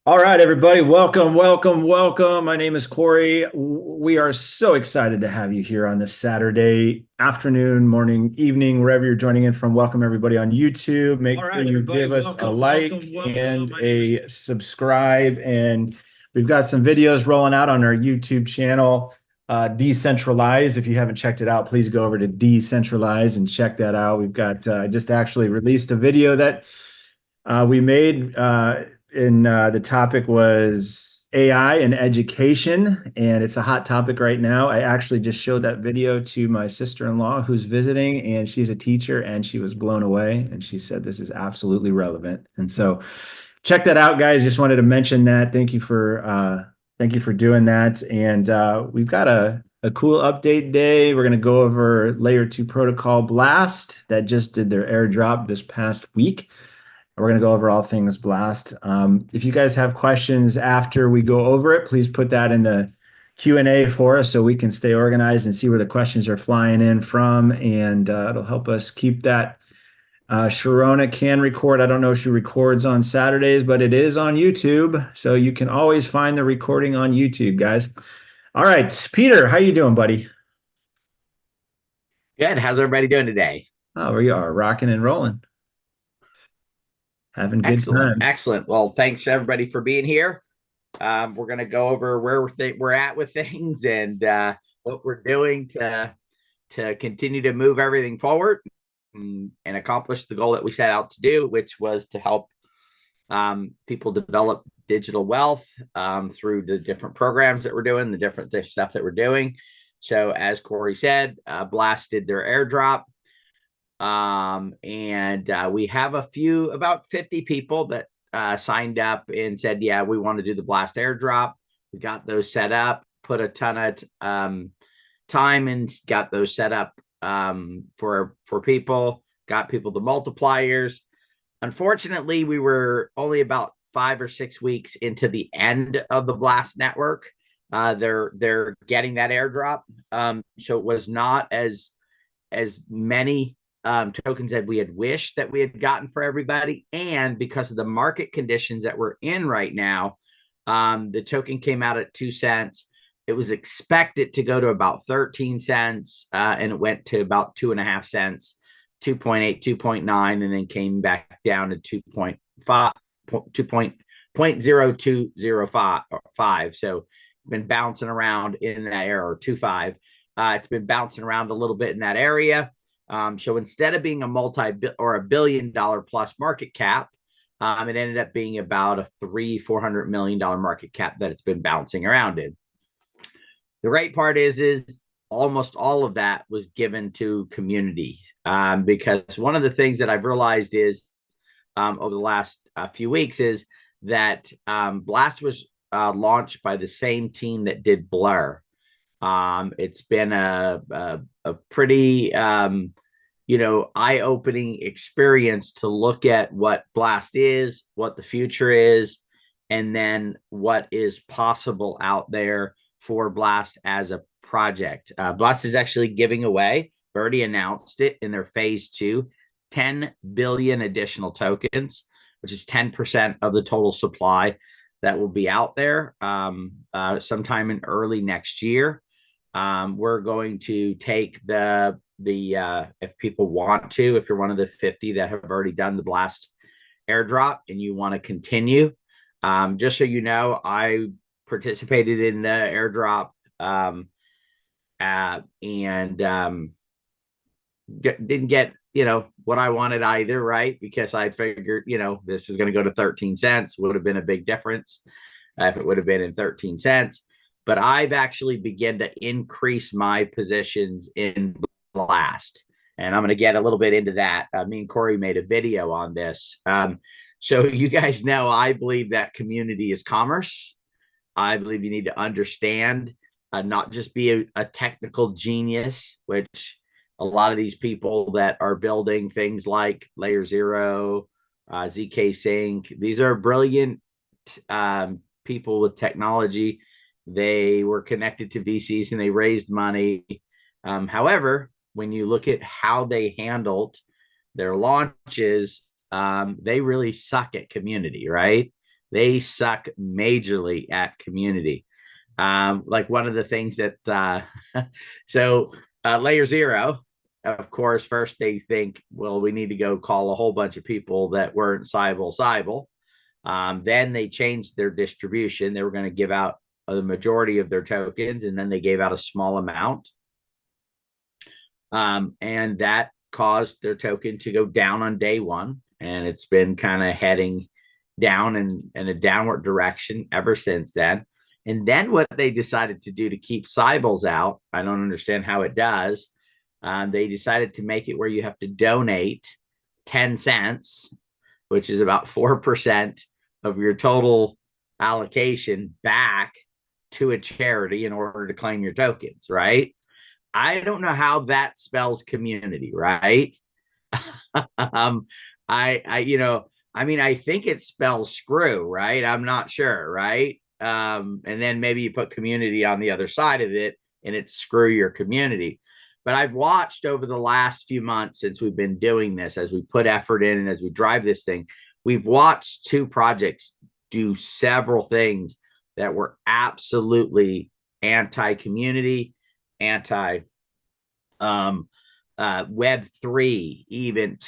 All right, everybody, welcome, welcome, welcome. My name is Corey. We are so excited to have you here on this Saturday afternoon, morning, evening, wherever you're joining in from. Welcome, everybody on YouTube. Make sure you give us a like and a subscribe. And we've got some videos rolling out on our YouTube channel, Decentralized. If you haven't checked it out, please go over to Decentralized and check that out. We've got just actually released a video that we made. The topic was AI and education, and it's a hot topic right now. I actually just showed that video to my sister-in-law who's visiting, and she's a teacher, and she was blown away, and she said this is absolutely relevant. And so check that out, guys. Just wanted to mention that. Thank you for doing that. And we've got a cool update day. We're going to go over layer 2 protocol Blast that just did their airdrop this past week. We're going to go over all things Blast. If you guys have questions after we go over it, please put that in the Q&A for us so we can stay organized and see where the questions are flying in from. And it'll help us keep that. Sharona can record. I don't know if she records on Saturdays, but it is on YouTube. So you can always find the recording on YouTube, guys. All right, Peter, how you doing, buddy? Good. How's everybody doing today? Oh, we are rocking and rolling, having good Excellent. times. Excellent. Well, thanks everybody for being here. We're going to go over where we're at with things and what we're doing to continue to move everything forward and accomplish the goal that we set out to do, which was to help people develop digital wealth through the different programs that we're doing, the different stuff that we're doing. So, as Corey said, Blast did their airdrop. And we have about 50 people that signed up and said, yeah, we want to do the Blast airdrop. We got those set up, put a ton of time and got those set up for people, got people the multipliers. Unfortunately, we were only about 5 or 6 weeks into the end of the Blast network. They're getting that airdrop, so it was not as many tokens that we had wished that we had gotten for everybody. And because of the market conditions that we're in right now, the token came out at 2 cents. It was expected to go to about 13 cents, and it went to about 2.5 cents, 2.8, 2.9, and then came back down to 2.5, 2.0205. So it's been bouncing around in that area, or 2.5. It's been bouncing around a little bit in that area. So instead of being a $1 billion plus market cap, it ended up being about a $400 million market cap that it's been bouncing around in. The great part is almost all of that was given to community, because one of the things that I've realized is over the last few weeks is that Blast was launched by the same team that did Blur. It's been a pretty eye-opening experience to look at what Blast is, what the future is, and then what is possible out there for Blast as a project. Blast is actually giving away, already announced it in their phase 2, 10 billion additional tokens, which is 10% of the total supply that will be out there sometime in early next year. We're going to take the if people want to, if you're one of the 50 that have already done the Blast airdrop and you want to continue, just so you know, I participated in the airdrop, and didn't get what I wanted either, right? Because I figured this was going to go to 13 cents, would have been a big difference if it would have been in 13 cents. But I've actually begun to increase my positions in Blast. And I'm going to get a little bit into that. Me and Corey made a video on this. So you guys know, I believe that community is commerce. I believe you need to understand, not just be a technical genius, which a lot of these people that are building things like Layer Zero, ZK Sync, these are brilliant people with technology. They were connected to VCs and they raised money. However, when you look at how they handled their launches, they really suck at community, right? They suck majorly at community. Like one of the things that layer zero, of course, first they think, well, we need to go call a whole bunch of people that weren't Cybele. Then they changed their distribution. They were going to give out the majority of their tokens, and then they gave out a small amount. And that caused their token to go down on day one. And it's been kind of heading down in a downward direction ever since then. And then what they decided to do to keep Cybels out, I don't understand how it does. They decided to make it where you have to donate 10 cents, which is about 4% of your total allocation, back to a charity in order to claim your tokens, right? I don't know how that spells community, right? um, I think it spells screw, right? I'm not sure, right? And then maybe you put community on the other side of it and it's screw your community. But I've watched over the last few months since we've been doing this, as we put effort in and as we drive this thing, we've watched two projects do several things that were absolutely anti-community, anti Web3 even.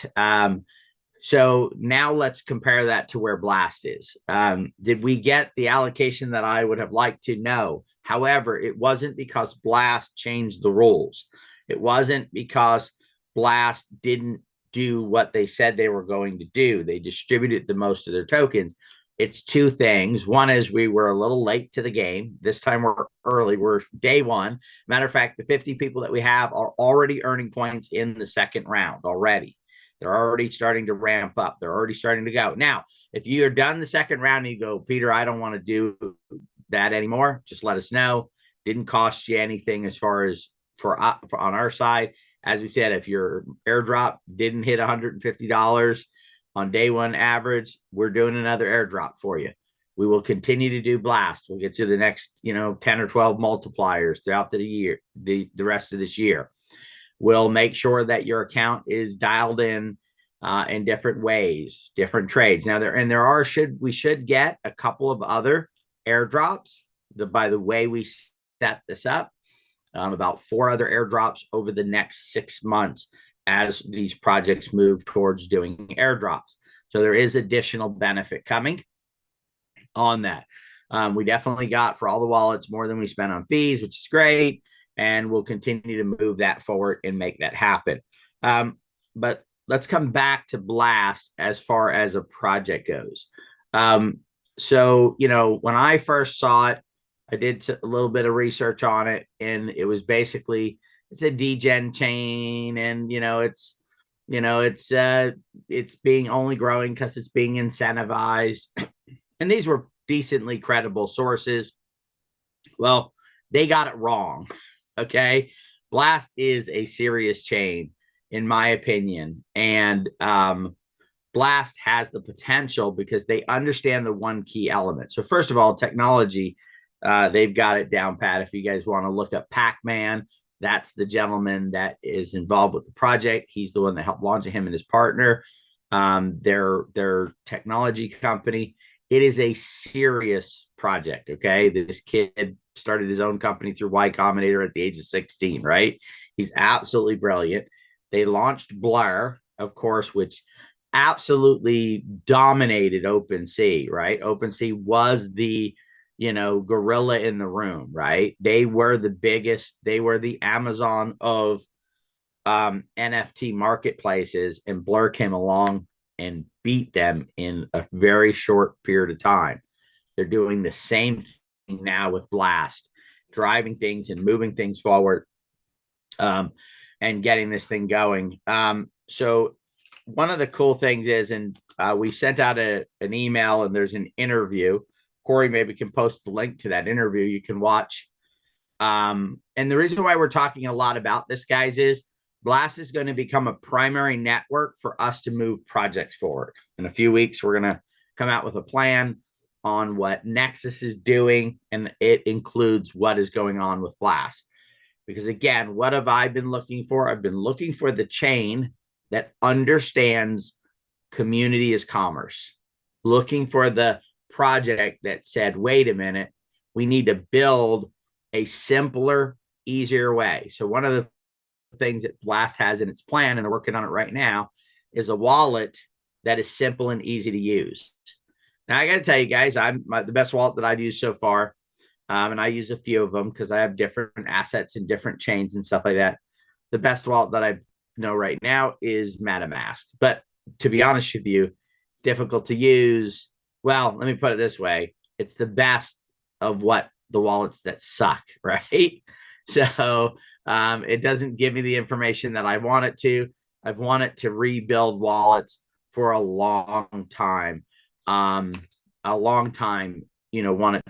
So now let's compare that to where Blast is. Did we get the allocation that I would have liked to know? However, it wasn't because Blast changed the rules. It wasn't because Blast didn't do what they said they were going to do. They distributed the most of their tokens. It's two things. One is we were a little late to the game. This time we're early. We're day one. Matter of fact, the 50 people that we have are already earning points in the second round already. They're already starting to ramp up. They're already starting to go. Now, if you're done the second round and you go, Peter, I don't want to do that anymore, just let us know. Didn't cost you anything as far as for on our side. As we said, if your airdrop didn't hit $150 on day one average, we're doing another airdrop for you. We will continue to do Blast. We'll get to the next, 10 or 12 multipliers throughout the year, the rest of this year. We'll make sure that your account is dialed in different ways, different trades. Now we should get a couple of other airdrops. By the way we set this up, about 4 other airdrops over the next 6 months as these projects move towards doing airdrops. So there is additional benefit coming on that. We definitely got for all the wallets more than we spent on fees, which is great. And we'll continue to move that forward and make that happen. But let's come back to Blast as far as a project goes. So, when I first saw it, I did a little bit of research on it, and it was basically, it's a degen chain, and it's being only growing because it's being incentivized. And these were decently credible sources. Well, they got it wrong. Okay. Blast is a serious chain, in my opinion. And Blast has the potential because they understand the one key element. So first of all, technology, they've got it down pat. If you guys want to look up Pac-Man, that's the gentleman that is involved with the project. He's the one that helped launch him and his partner. Their technology company. It is a serious project. Okay. This kid started his own company through Y Combinator at the age of 16, right? He's absolutely brilliant. They launched Blur, of course, which absolutely dominated OpenSea, right? OpenSea was the, gorilla in the room, right? They were the biggest, they were the Amazon of NFT marketplaces, and Blur came along and beat them in a very short period of time. They're doing the same thing now with Blast, driving things and moving things forward, and getting this thing going. So one of the cool things is, and we sent out an email, and there's an interview. Corey maybe can post the link to that interview. You can watch. And the reason why we're talking a lot about this, guys, is Blast is going to become a primary network for us to move projects forward. In a few weeks, we're going to come out with a plan on what Nexus is doing, and it includes what is going on with Blast. Because again, what have I been looking for? I've been looking for the chain that understands community as commerce, looking for the project that said, wait a minute, we need to build a simpler, easier way. So one of the things that Blast has in its plan, and they're working on it right now, is a wallet that is simple and easy to use. Now, I got to tell you guys, the best wallet that I've used so far, and I use a few of them because I have different assets and different chains and stuff like that. The best wallet that I know right now is MetaMask. But to be honest with you, it's difficult to use. Well, let me put it this way. It's the best of what the wallets that suck, right? So it doesn't give me the information that I want it to. I've wanted to rebuild wallets for a long time. Wanted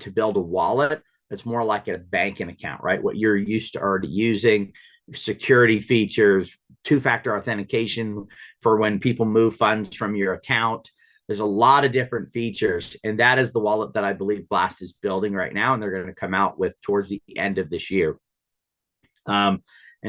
to build a wallet that's more like a banking account, right? What you're used to already using, security features, two-factor authentication for when people move funds from your account. There's a lot of different features, and that is the wallet that I believe Blast is building right now, and they're going to come out with towards the end of this year. And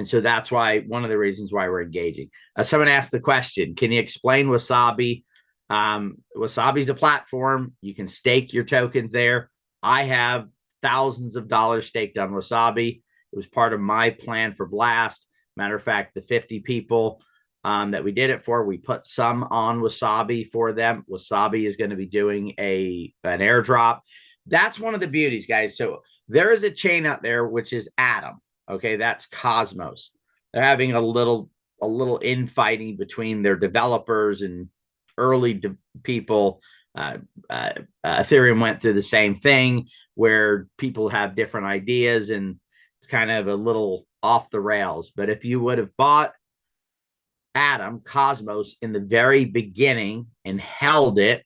so that's why one of the reasons why we're engaging. Someone asked the question, can you explain Wasabi? Wasabi is a platform. You can stake your tokens there. I have thousands of dollars staked on Wasabi. It was part of my plan for Blast. Matter of fact, the 50 people that we did it for, we put some on Wasabi for them. Wasabi is going to be doing an airdrop. That's one of the beauties, guys. So there is a chain out there, which is Atom. Okay, that's Cosmos. They're having a little infighting between their developers and early people. Ethereum went through the same thing where people have different ideas and it's kind of a little off the rails. But if you would have bought Atom, Cosmos in the very beginning and held it,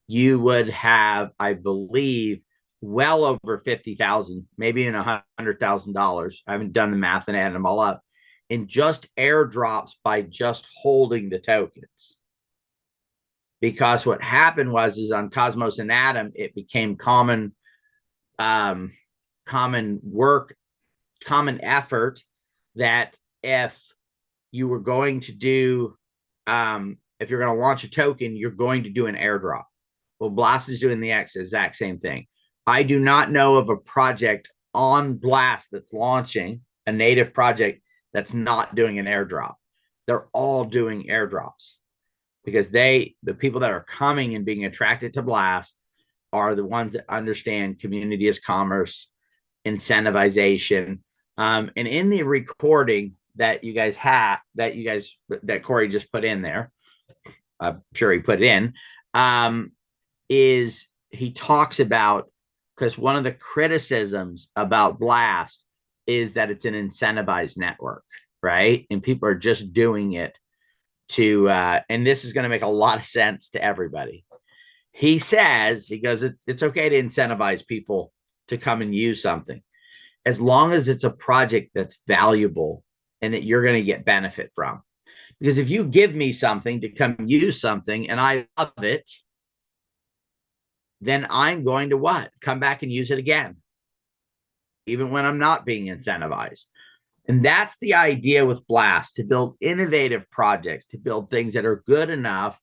you would have, I believe, well over 50,000, maybe in $100,000. I haven't done the math and added them all up in just airdrops by just holding the tokens. Because what happened is on Cosmos and Atom, it became common effort that if you were going to do, if you're going to launch a token, you're going to do an airdrop. Well, Blast is doing the exact same thing. I do not know of a project on Blast that's launching a native project that's not doing an airdrop. They're all doing airdrops because the people that are coming and being attracted to Blast are the ones that understand community as commerce, incentivization. And in the recording that you guys have, that Corey just put in there, I'm sure he put it in, is he talks about, because one of the criticisms about Blast is that it's an incentivized network, right? And people are just doing it to, and this is going to make a lot of sense to everybody. He goes, it's okay to incentivize people to come and use something as long as it's a project that's valuable and that you're going to get benefit from. Because if you give me something to come use something and I love it, then I'm going to what? Come back and use it again, even when I'm not being incentivized. And that's the idea with Blast, to build innovative projects, to build things that are good enough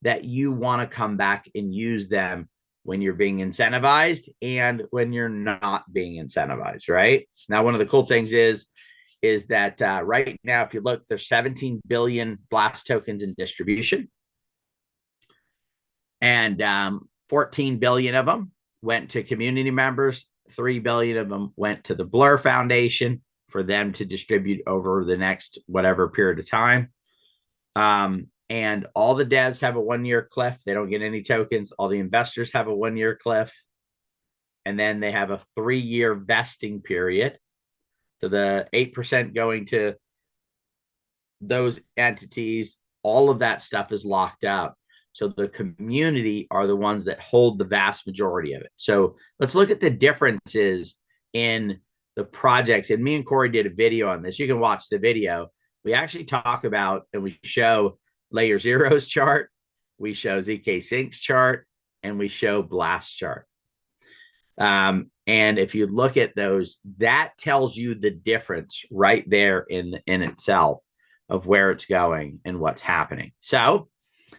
that you want to come back and use them when you're being incentivized and when you're not being incentivized, right? Now, one of the cool things is that right now, if you look, there's 17 billion Blast tokens in distribution. And 14 billion of them went to community members. 3 billion of them went to the Blur Foundation for them to distribute over the next whatever period of time. And all the devs have a 1-year cliff. They don't get any tokens. All the investors have a 1-year cliff. And then they have a 3-year vesting period. So the 8% going to those entities, all of that stuff is locked up. So the community are the ones that hold the vast majority of it. So let's look at the differences in the projects. And me and Corey did a video on this. You can watch the video. We actually talk about, and we show Layer Zero's chart, we show ZK Sync's chart, and we show Blast chart. And if you look at those, that tells you the difference right there in itself of where it's going and what's happening. So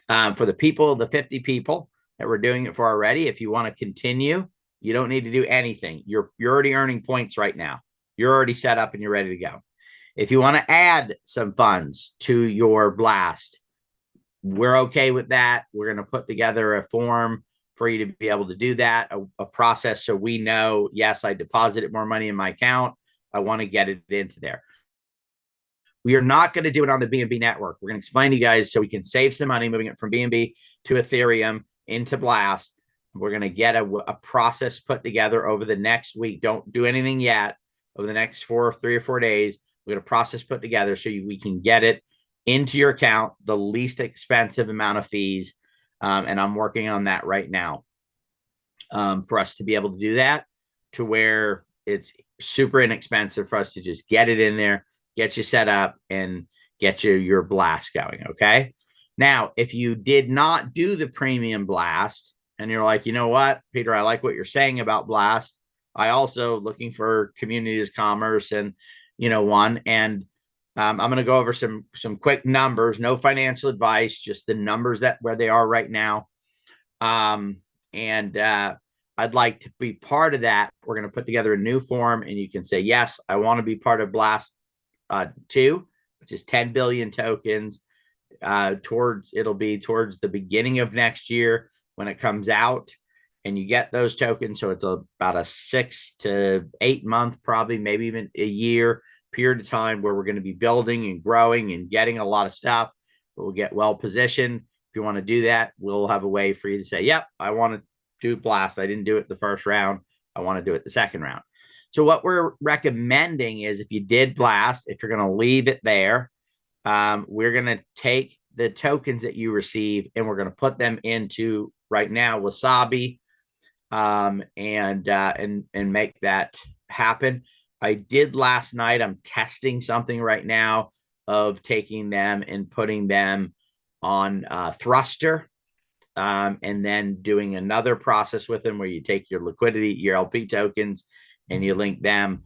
for the people, the 50 people, that we're doing it for already. If you want to continue, you don't need to do anything. You're already earning points right now. You're already set up and you're ready to go. If you want to add some funds to your blast, we're okay with that. We're going to put together a form for you to be able to do that, a process so we know, yes, I deposited more money in my account. I want to get it into there. We are not going to do it on the BNB network. We're going to explain to you guys so we can save some money moving it from BNB to Ethereum into Blast. We're going to get a process put together over the next week. Don't do anything yet. Over the next 3 or 4 days, we're going to process put together so we can get it into your account, the least expensive amount of fees. And I'm working on that right now for us to be able to do that to where it's super inexpensive for us to just get it in there, get you set up, and get your blast going. Okay. Now, if you did not do the premium blast and you're like, you know what, Peter, I like what you're saying about blast. I also looking for communities commerce and, and I'm going to go over some quick numbers, no financial advice, just the numbers that where they are right now. I'd like to be part of that. We're going to put together a new form and you can say, yes, I want to be part of Blast 2, which is 10 billion tokens. It'll be towards the beginning of next year when it comes out and you get those tokens. So it's about a 6 to 8 month, probably maybe even a year period of time where we're going to be building and growing and getting a lot of stuff. We'll get well positioned. If you want to do that, we'll have a way for you to say, yep, I want to do Blast. I didn't do it the first round. I want to do it the second round. So what we're recommending is if you did Blast, if you're going to leave it there, we're going to take the tokens that you receive and we're going to put them into right now Wasabi and make that happen. I did last night. I'm testing something right now of taking them and putting them on Thruster and then doing another process with them where you take your liquidity, your LP tokens, and you link them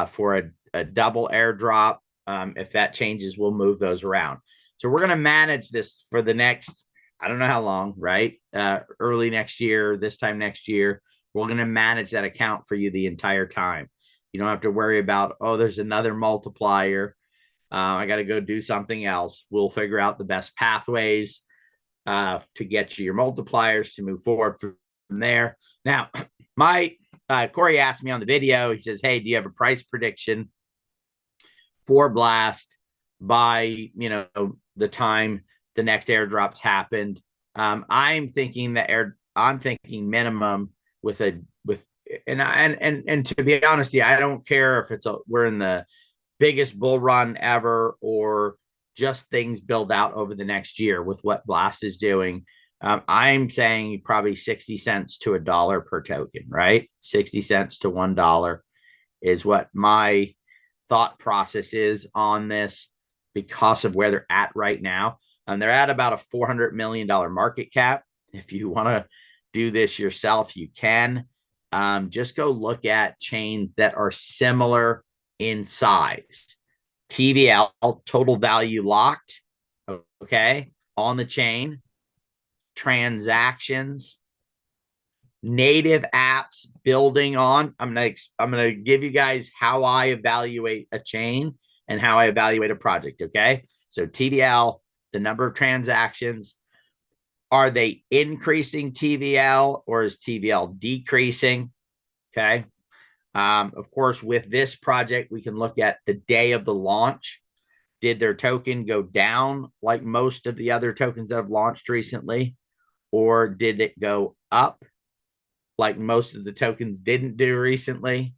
for a double airdrop. If that changes, we'll move those around. So we're going to manage this for the next, I don't know how long, right? Early next year, this time next year, we're going to manage that account for you the entire time. You don't have to worry about, oh, there's another multiplier. I got to go do something else. We'll figure out the best pathways to get you your multipliers to move forward from there. Now, Corey asked me on the video, he says, hey, do you have a price prediction for Blast by, the time the next airdrops happened? I'm thinking minimum and to be honest with you, I don't care if we're in the biggest bull run ever or just things build out over the next year with what Blast is doing. I'm saying probably 60 cents to $1 per token, right? 60 cents to $1 is what my thought process is on this because of where they're at right now. And they're at about a $400 million market cap. If you want to do this yourself, you can. Just go look at chains that are similar in size. TVL, total value locked, okay, on the chain, transactions, native apps building on. I'm gonna give you guys how I evaluate a chain and how I evaluate a project, okay? So TVL, the number of transactions, are they increasing TVL or is TVL decreasing? Okay. Of course, with this project, we can look at the day of the launch. Did their token go down like most of the other tokens that have launched recently? Or did it go up like most of the tokens didn't do recently?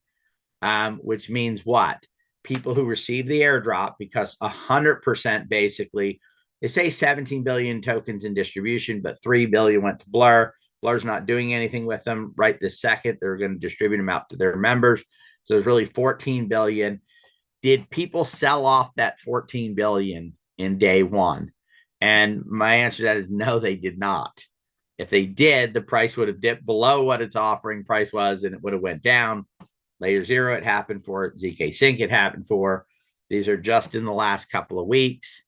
Which means what? People who receive the airdrop, because 100% basically, they say 17 billion tokens in distribution, but 3 billion went to Blur. Blur's not doing anything with them right this second. They're going to distribute them out to their members. So there's really 14 billion. Did people sell off that 14 billion in day one? And my answer to that is no, they did not. If they did, the price would have dipped below what its offering price was and it would have went down. Layer Zero, it happened for. ZK Sync, it happened for. These are just in the last couple of weeks.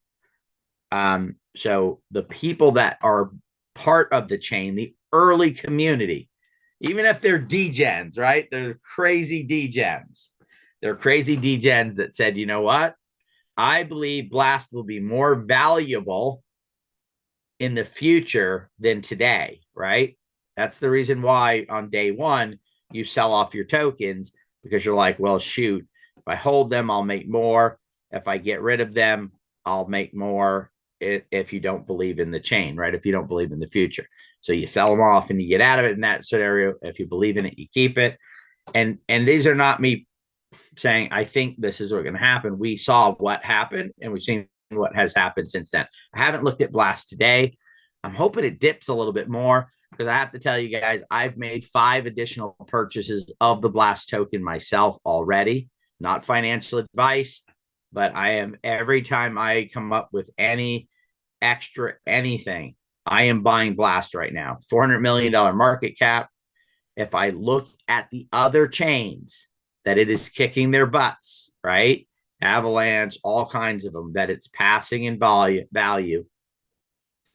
So the people that are part of the chain, the early community, even if they're degens, right? They're crazy degens. They're crazy degens that said, you know what? I believe Blast will be more valuable in the future than today, right? That's the reason why on day one, you sell off your tokens, because you're like, well, shoot, if I hold them, I'll make more. If I get rid of them, I'll make more if you don't believe in the chain, right? If you don't believe in the future. So you sell them off and you get out of it in that scenario. If you believe in it, you keep it. And these are not me saying, I think this is what's going to happen. We saw what happened and we've seen what has happened since then. I haven't looked at Blast today. I'm hoping it dips a little bit more, because I have to tell you guys, I've made 5 additional purchases of the Blast token myself already. Not financial advice, but I am, every time I come up with any extra anything, I am buying Blast right now. $400 million market cap. If I look at the other chains that it is kicking their butts, right? Avalanche, all kinds of them, that it's passing in value.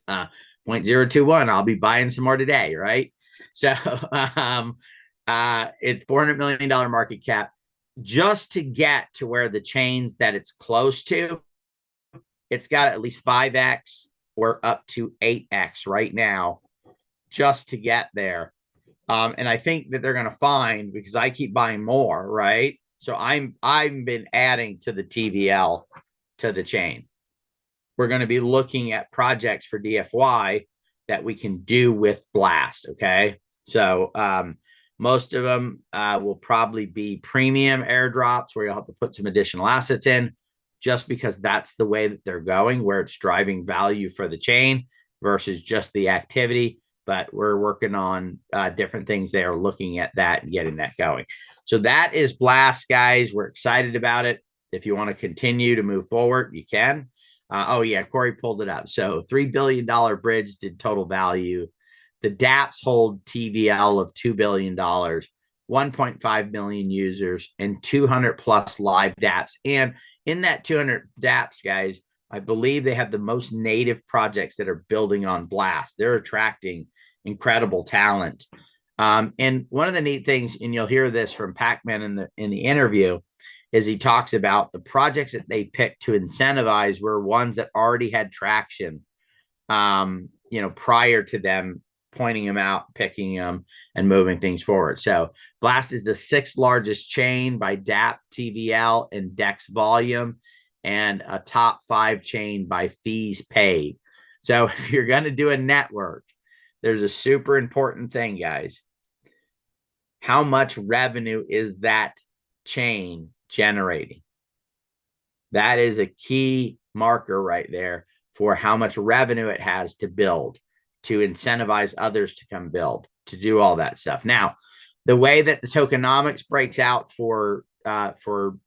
0.021, I'll be buying some more today, right? So it's $400 million market cap. Just to get to where the chains that it's close to, it's got at least 5x or up to 8x right now, just to get there. And I think that they're going to find, because I keep buying more, right? So I've been adding to the TVL to the chain. We're going to be looking at projects for DFY that we can do with Blast. Okay. So most of them will probably be premium airdrops where you'll have to put some additional assets in, just because that's the way that they're going, where it's driving value for the chain versus just the activity. But we're working on different things there, looking at that and getting that going. So that is Blast, guys. We're excited about it. If you want to continue to move forward, you can. Oh, yeah, Corey pulled it up. So $3 billion bridge did total value. The dApps hold TVL of $2 billion, 1.5 million users, and 200 plus live dApps. And in that 200 dApps, guys, I believe they have the most native projects that are building on Blast. They're attracting incredible talent. And one of the neat things, and you'll hear this from Pac-Man in the interview, is he talks about the projects that they picked to incentivize were ones that already had traction, prior to them pointing them out, picking them, and moving things forward. So Blast is the 6th largest chain by dApp, TVL, and DEX volume, and a top 5 chain by fees paid. So if you're going to do a network, there's a super important thing, guys. How much revenue is that chain generating? That is a key marker right there for how much revenue it has to build, to incentivize others to come build, to do all that stuff. Now, the way that the tokenomics breaks out for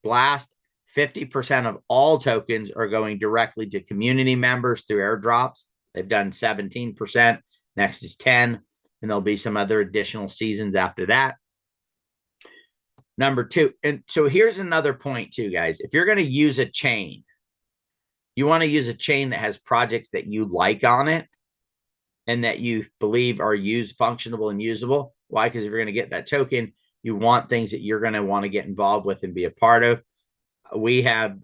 Blast, 50% of all tokens are going directly to community members through airdrops. They've done 17%. Next is 10, and there'll be some other additional seasons after that. Number 2, and so here's another point too, guys. If you're going to use a chain, you want to use a chain that has projects that you like on it and that you believe are functional and usable. Why? Because if you're going to get that token, you want things that you're going to want to get involved with and be a part of. We have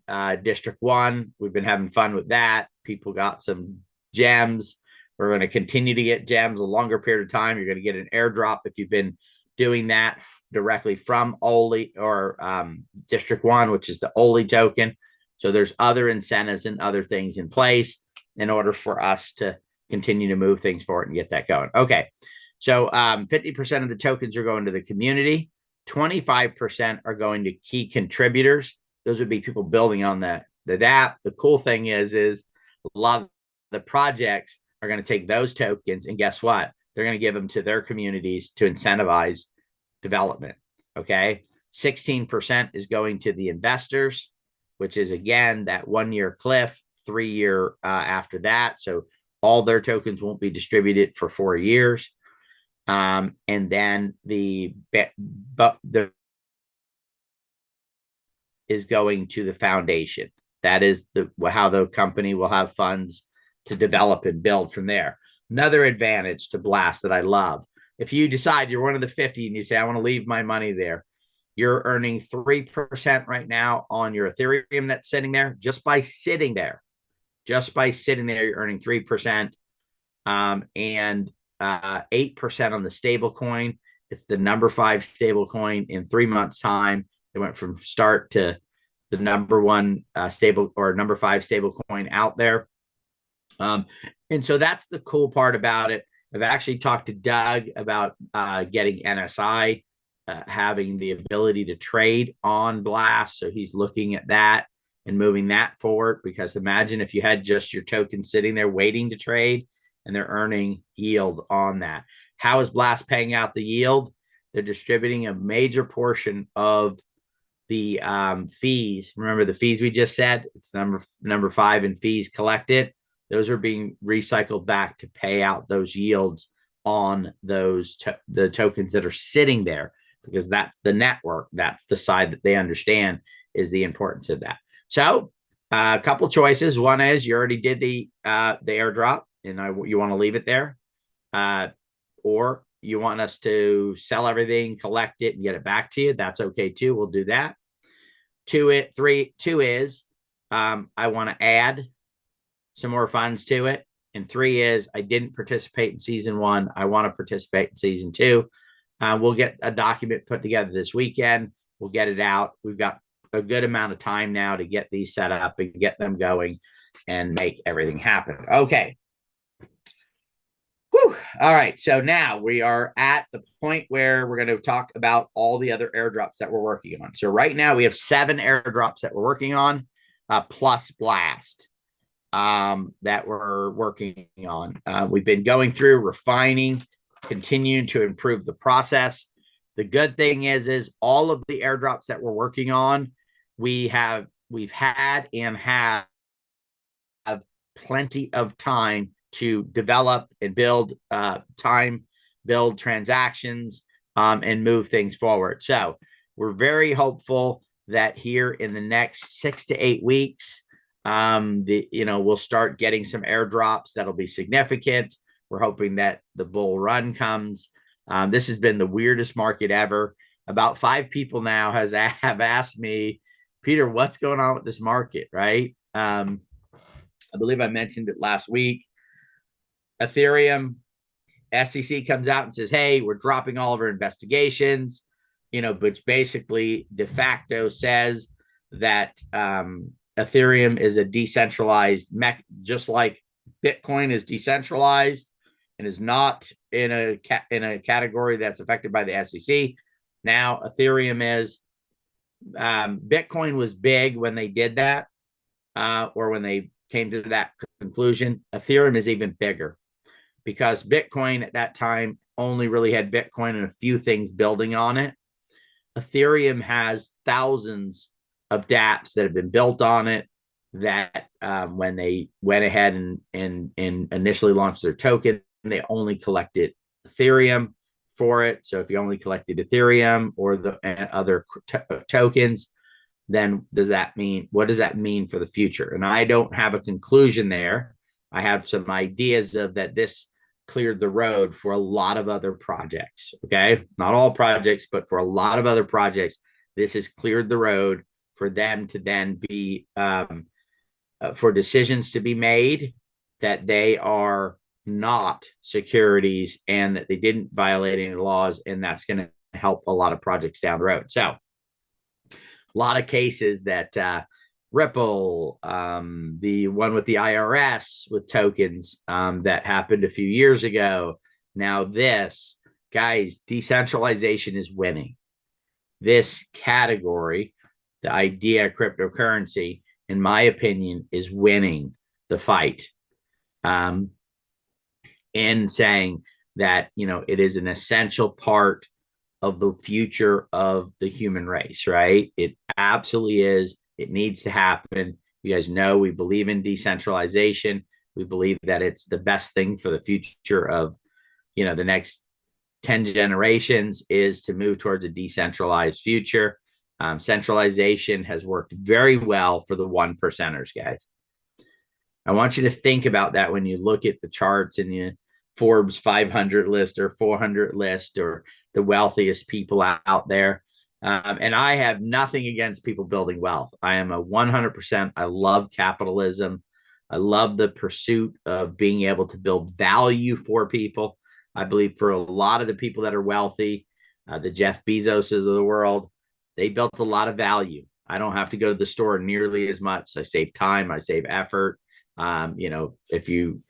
District 1. We've been having fun with that. People got some gems. We're going to continue to get gems a longer period of time. You're going to get an airdrop if you've been doing that directly from Oli or District 1, which is the Oli token. So there's other incentives and other things in place in order for us to continue to move things forward and get that going. Okay. So 50% of the tokens are going to the community. 25% are going to key contributors. Those would be people building on the dApp. The cool thing is a lot of the projects are going to take those tokens, and guess what? They're going to give them to their communities to incentivize development. Okay. 16% is going to the investors, which is, again, that 1-year cliff, 3-year after that. So all their tokens won't be distributed for 4 years. And then the is going to the foundation. That is how the company will have funds to develop and build from there. Another advantage to Blast that I love. If you decide you're one of the 50 and you say, I want to leave my money there, you're earning 3% right now on your Ethereum that's sitting there just by sitting there. Just by sitting there, you're earning 3%, and 8% on the stable coin. It's the number 5 stable coin. In 3 months' time, it went from start to the number 1 stable or number 5 stable coin out there. And so that's the cool part about it. I've actually talked to Doug about getting NSI, having the ability to trade on Blast. So he's looking at that and moving that forward, because imagine if you had just your token sitting there waiting to trade and they're earning yield on that. How is Blast paying out the yield? They're distributing a major portion of the fees. Remember the fees we just said? It's number 5 in fees collected. Those are being recycled back to pay out those yields on those the tokens that are sitting there, because that's the network. That's the side that they understand is the importance of that. So a couple choices. One is you already did the airdrop and you want to leave it there, or you want us to sell everything, collect it, and get it back to you. That's okay too. We'll do that. Two is I want to add some more funds to it. And 3 is I didn't participate in season 1. I want to participate in season 2. We'll get a document put together this weekend. We'll get it out. We've got a good amount of time now to get these set up and get them going and make everything happen. Okay. Whew. All right. So now we are at the point where we're going to talk about all the other airdrops that we're working on. So right now we have 7 airdrops that we're working on, plus Blast, that we're working on. We've been going through, refining, continuing to improve the process. The good thing is all of the airdrops that we're working on, we've had and have plenty of time to develop and build build transactions, and move things forward. So we're very hopeful that here in the next 6 to 8 weeks, we'll start getting some airdrops that'll be significant. We're hoping that the bull run comes. This has been the weirdest market ever. About 5 people now have asked me, Peter, what's going on with this market, right? I believe I mentioned it last week. Ethereum, SEC comes out and says, hey, we're dropping all of our investigations, which basically de facto says that Ethereum is a decentralized just like Bitcoin is decentralized and is not in a category that's affected by the SEC. Now Ethereum is. Bitcoin was big when they did that, or when they came to that conclusion. Ethereum is even bigger, because Bitcoin at that time only really had Bitcoin and a few things building on it. Ethereum has thousands of dApps that have been built on it, that when they went ahead and initially launched their token, they only collected Ethereum for it. So if you only collected Ethereum or the other tokens, then what does that mean for the future? And I don't have a conclusion there. I have some ideas of that this cleared the road for a lot of other projects. Okay. Not all projects, but for a lot of other projects, this has cleared the road for them to then be, for decisions to be made that they are not securities and that they didn't violate any laws. And that's going to help a lot of projects down the road. So a lot of cases that Ripple, the one with the IRS with tokens, that happened a few years ago. Now this, guys, decentralization is winning. This category, the idea of cryptocurrency, in my opinion, is winning the fight. In saying that, it is an essential part of the future of the human race, right? It absolutely is. It needs to happen. You guys know we believe in decentralization. We believe that it's the best thing for the future of, the next 10 generations is to move towards a decentralized future. Centralization has worked very well for the 1%ers, guys. I want you to think about that when you look at the charts and you Forbes 500 list or 400 list or the wealthiest people out there. And I have nothing against people building wealth. I am a 100%. I love capitalism. I love the pursuit of being able to build value for people. I believe for a lot of the people that are wealthy, the Jeff Bezoses of the world, they built a lot of value. I don't have to go to the store nearly as much. I save time. I save effort. If you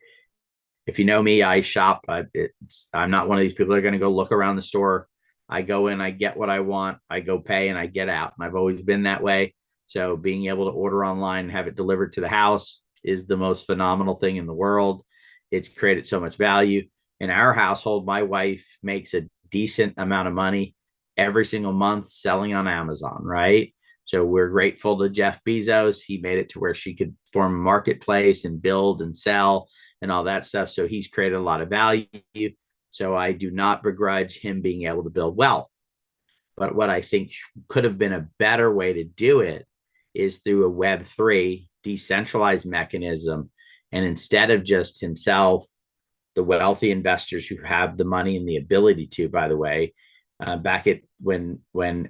know me, I shop. I'm not one of these people that are going to go look around the store. I go in, I get what I want, I go pay, and I get out. And I've always been that way. So being able to order online and have it delivered to the house is the most phenomenal thing in the world. It's created so much value. In our household, my wife makes a decent amount of money every single month selling on Amazon, right? So we're grateful to Jeff Bezos. He made it to where she could form a marketplace and build and sell and all that stuff. So he's created a lot of value. So I do not begrudge him being able to build wealth. But what I think could have been a better way to do it is through a Web3 decentralized mechanism. And instead of just himself, the wealthy investors who have the money and the ability to, by the way, back at when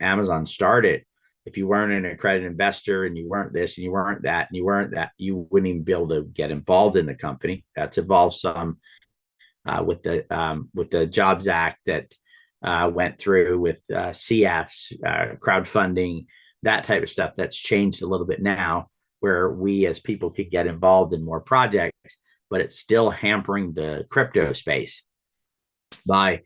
Amazon started, if you weren't an accredited investor and you weren't this and you weren't that and you weren't that, you wouldn't even be able to get involved in the company. That's evolved some with the Jobs Act that went through with CS, crowdfunding, that type of stuff. That's changed a little bit now, where we as people could get involved in more projects, but it's still hampering the crypto space by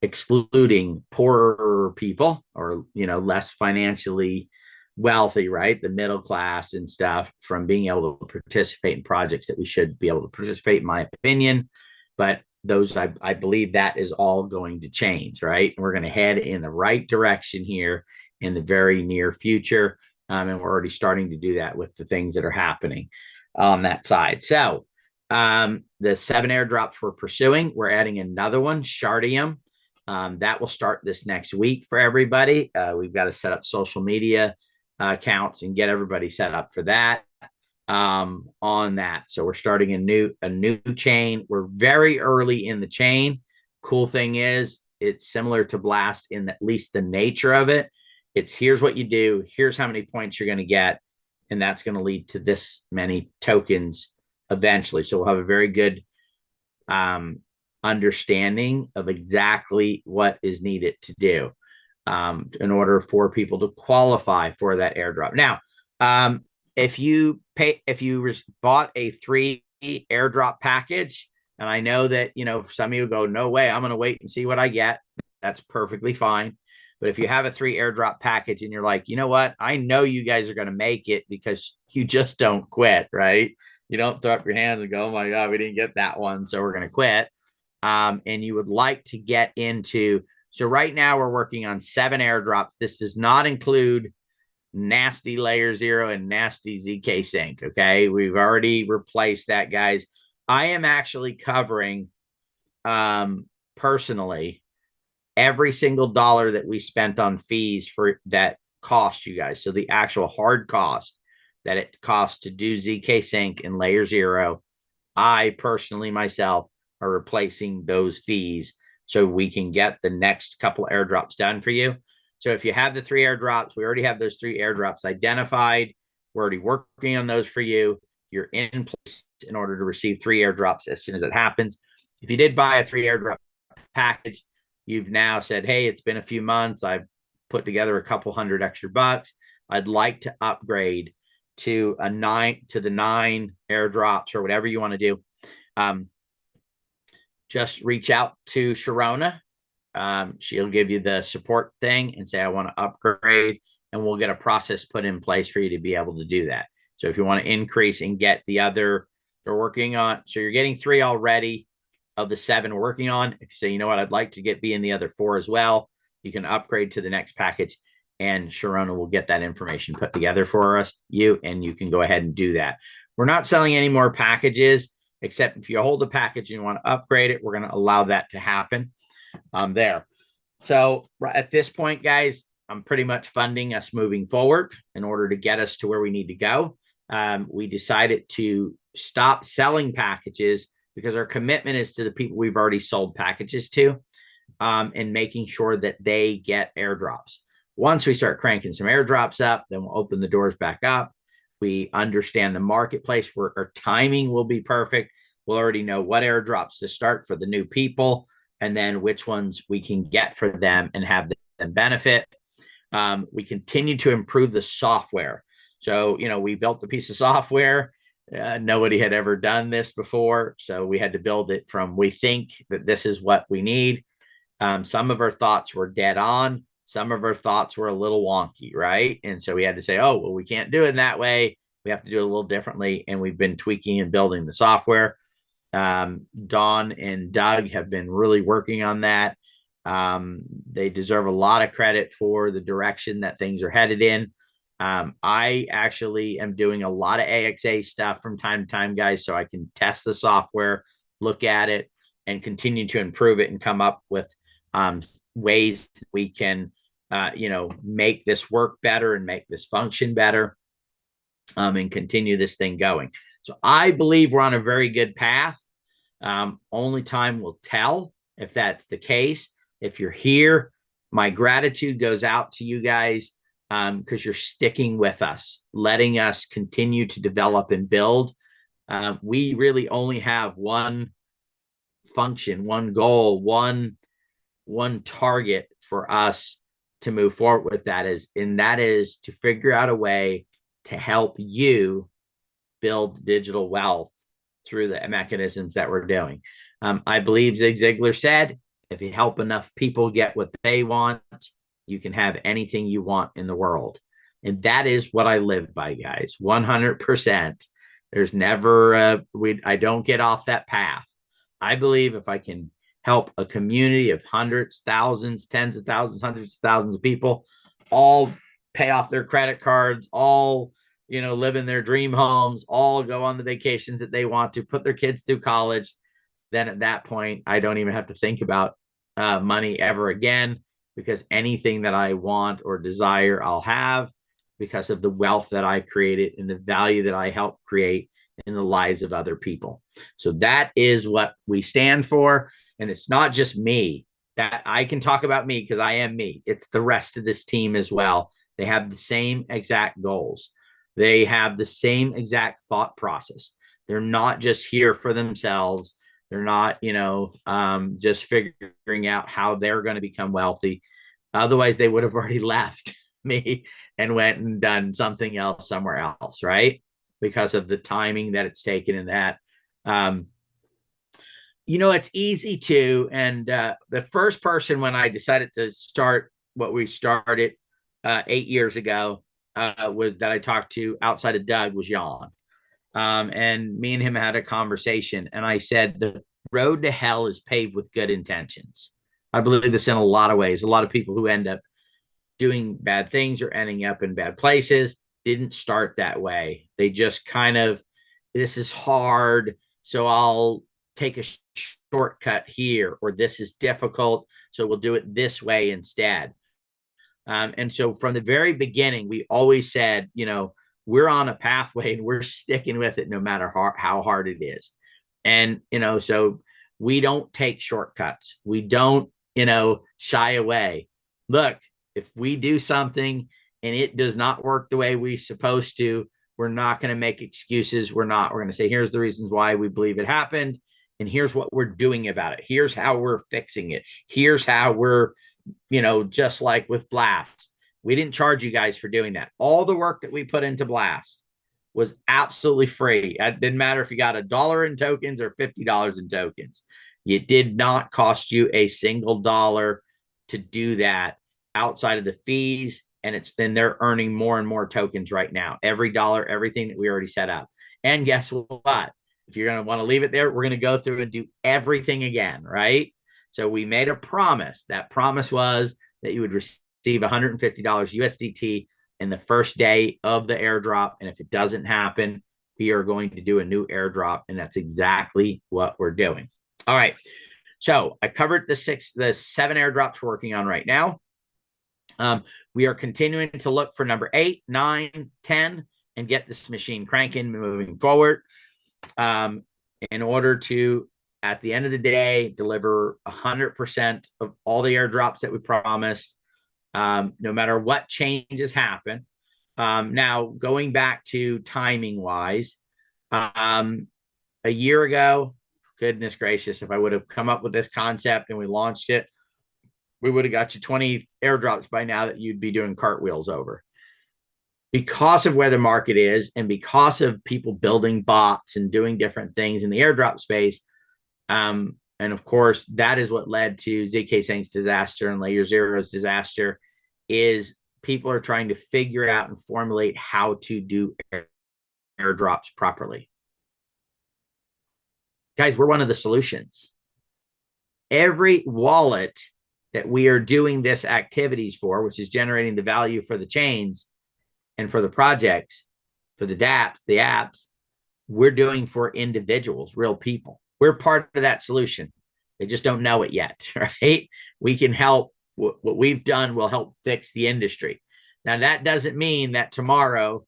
excluding poorer people or less financially wealthy, right, the middle class and stuff, from being able to participate in projects that we should be able to participate, in my opinion. But those, I believe that is all going to change, right? And we're going to head in the right direction here in the very near future, and we're already starting to do that with the things that are happening on that side. So the 7 airdrops we're pursuing, we're adding another one, Shardium. That will start this next week for everybody. We've got to set up social media accounts and get everybody set up for that on that. So we're starting a new chain. We're very early in the chain. Cool thing is it's similar to Blast in at least the nature of it. It's here's what you do, here's how many points you're going to get, and that's going to lead to this many tokens eventually. So we'll have a very good understanding of exactly what is needed to do in order for people to qualify for that airdrop. Now, if you bought a 3 airdrop package, and I know that some of you go, no way, I'm going to wait and see what I get. That's perfectly fine. But if you have a 3 airdrop package and you're like, you know what, I know you guys are going to make it because you just don't quit, right? You don't throw up your hands and go, oh my God, we didn't get that one, so we're going to quit. And you would like to get into, so right now we're working on 7 airdrops. This does not include nasty layer 0 and nasty ZK sync. Okay. We've already replaced that, guys. I am actually covering personally every single dollar that we spent on fees for that cost you guys. So the actual hard cost that it costs to do ZK sync and layer 0, I personally myself are replacing those fees so we can get the next couple airdrops done for you. So if you have the 3 airdrops, we already have those 3 airdrops identified. We're already working on those for you. You're in place in order to receive 3 airdrops as soon as it happens. If you did buy a 3 airdrop package, you've now said, hey, it's been a few months, I've put together a couple $100 extra bucks, I'd like to upgrade to the 9 airdrops or whatever you want to do. Just reach out to Sharona. She'll give you the support thing and say, I want to upgrade, and we'll get a process put in place for you to be able to do that. So if you want to increase and get the other, they're working on, so you're getting 3 already of the 7 we're working on. If you say, you know what, I'd like to be in the other 4 as well, you can upgrade to the next package, and Sharona will get that information put together for and you can go ahead and do that. We're not selling any more packages, except if you hold a package and you want to upgrade it, we're going to allow that to happen there. So at this point, guys, I'm pretty much funding us moving forward in order to get us to where we need to go. We decided to stop selling packages because our commitment is to the people we've already sold packages to, and making sure that they get airdrops. Once we start cranking some airdrops up, then we'll open the doors back up. We understand the marketplace where our timing will be perfect. We'll already know what airdrops to start for the new people, and then which ones we can get for them and have them benefit. We continue to improve the software. So, we built a piece of software. Nobody had ever done this before. So we had to build it from, we think that this is what we need. Some of our thoughts were dead on. Some of our thoughts were a little wonky, right? And so we had to say, oh, well, we can't do it in that way. We have to do it a little differently. And we've been tweaking and building the software. Don and Doug have been really working on that. They deserve a lot of credit for the direction that things are headed in. I actually am doing a lot of AXA stuff from time to time, guys, so I can test the software, look at it, and continue to improve it and come up with ways we can, make this work better and make this function better, and continue this thing going. So I believe we're on a very good path. Only time will tell if that's the case. If you're here, my gratitude goes out to you guys, because you're sticking with us, letting us continue to develop and build. We really only have one function, one goal, one target for us to move forward with, that is to figure out a way to help you build digital wealth through the mechanisms that we're doing. I believe Zig Ziglar said, if you help enough people get what they want, you can have anything you want in the world. And that is what I live by, guys. 100%. There's never, I don't get off that path. I believe if I can help a community of hundreds, thousands, tens of thousands, hundreds of thousands of people all pay off their credit cards, all, live in their dream homes, all go on the vacations that they want to, put their kids through college, then at that point, I don't even have to think about money ever again, because anything that I want or desire, I'll have, because of the wealth that I created and the value that I helped create in the lives of other people. So that is what we stand for. And it's not just me. That I can talk about me because I am me. It's the rest of this team as well. They have the same exact goals. They have the same exact thought process. They're not just here for themselves. They're not, just figuring out how they're going to become wealthy. Otherwise, they would have already left me and went and done something else somewhere else, right? Because of the timing that it's taken in that. It's easy to, and the first person when I decided to start what we started 8 years ago was that I talked to outside of Doug was Jan. And me and him had a conversation, and I said, the road to hell is paved with good intentions. I believe this in a lot of ways. A lot of people who end up doing bad things or ending up in bad places didn't start that way. They just kind of, this is hard, so I'll take a shortcut here, or this is difficult, so we'll do it this way instead. And so from the very beginning, we always said, we're on a pathway and we're sticking with it no matter how hard it is. And, so we don't take shortcuts. We don't, shy away. Look, if we do something and it does not work the way we're supposed to, we're not going to make excuses. We're going to say, here's the reasons why we believe it happened. And here's what we're doing about it. Here's how we're fixing it. Here's how we're, just like with Blast. We didn't charge you guys for doing that. All the work that we put into Blast was absolutely free. It didn't matter if you got $1 in tokens or $50 in tokens. It did not cost you a single dollar to do that outside of the fees. And they're earning more and more tokens right now. Every dollar, everything that we already set up. And guess what? If you're going to want to leave it there, we're going to go through and do everything again, right? So we made a promise. That promise was that you would receive $150 USDT in the first day of the airdrop. And if it doesn't happen, we are going to do a new airdrop. And that's exactly what we're doing. All right. So I covered the 7 airdrops we're working on right now. We are continuing to look for number 8, 9, 10, and get this machine cranking moving forward. in order to, at the end of the day, deliver 100% of all the airdrops that we promised, no matter what changes happen. Now, going back to timing wise, a year ago, goodness gracious, if I would have come up with this concept and we launched it, we would have got you 20 airdrops by now that you'd be doing cartwheels over. Because of where the market is and because of people building bots and doing different things in the airdrop space, and of course, that is what led to ZK Sync's disaster and Layer Zero's disaster, is people are trying to figure out and formulate how to do airdrops properly. Guys, we're one of the solutions. Every wallet that we are doing this activities for, which is generating the value for the chains and for the projects, for the dApps, the apps, we're doing for individuals, real people. We're part of that solution. They just don't know it yet, right? We can help. What we've done will help fix the industry. Now, that doesn't mean that tomorrow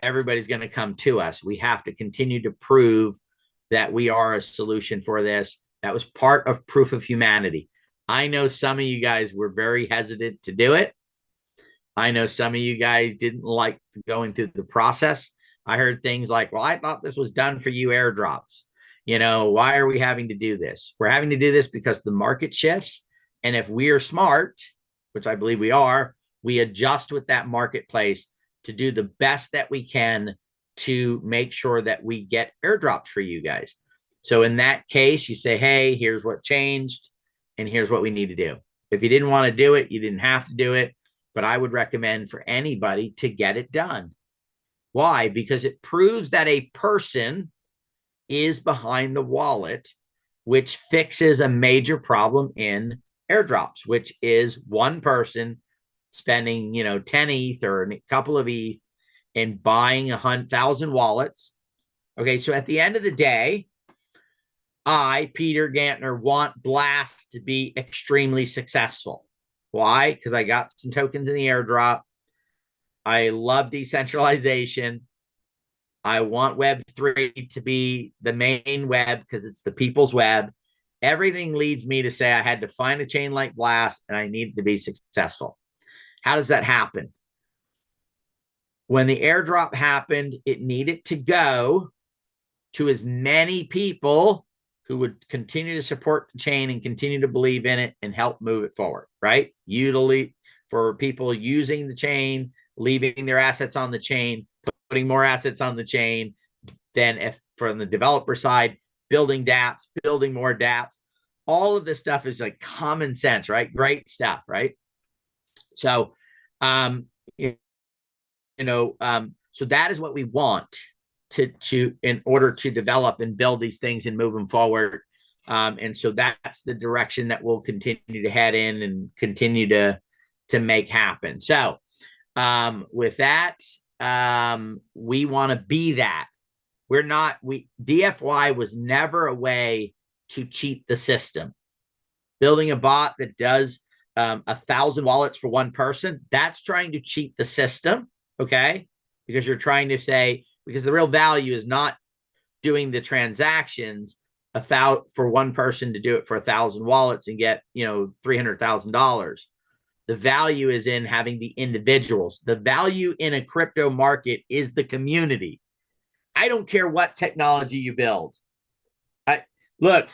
everybody's going to come to us. We have to continue to prove that we are a solution for this. That was part of proof of humanity. I know some of you guys were very hesitant to do it. I know some of you guys didn't like going through the process. I heard things like, well, I thought this was done for you airdrops. You know, why are we having to do this? We're having to do this because the market shifts. And if we are smart, which I believe we are, we adjust with that marketplace to do the best that we can to make sure that we get airdrops for you guys. So in that case, you say, hey, here's what changed and here's what we need to do. If you didn't want to do it, you didn't have to do it. But I would recommend for anybody to get it done. Why? Because it proves that a person is behind the wallet, which fixes a major problem in airdrops, which is one person spending, 10 ETH or a couple of ETH and buying 1,000 wallets. Okay, so at the end of the day, I, Peter Gantner, want Blast to be extremely successful. Why? Because I got some tokens in the airdrop. I love decentralization. I want Web3 to be the main web because it's the people's web. Everything leads me to say I had to find a chain like Blast and I needed to be successful. How does that happen? When the airdrop happened, it needed to go to as many people who would continue to support the chain and continue to believe in it and help move it forward, right? Usually for people using the chain, leaving their assets on the chain, putting more assets on the chain, then if from the developer side, building dApps, building more dApps, all of this stuff is like common sense, right? Great stuff, right? So, so that is what we want to in order to develop and build these things and move them forward. And so that's the direction that we'll continue to head in and continue to make happen. So with that, we want to be that. DFY was never a way to cheat the system. Building a bot that does 1,000 wallets for one person, that's trying to cheat the system, okay? Because you're trying to say, because the real value is not doing the transactions for one person to do it for 1,000 wallets and get, $300,000. The value is in having the individuals. The value in a crypto market is the community. I don't care what technology you build. Look,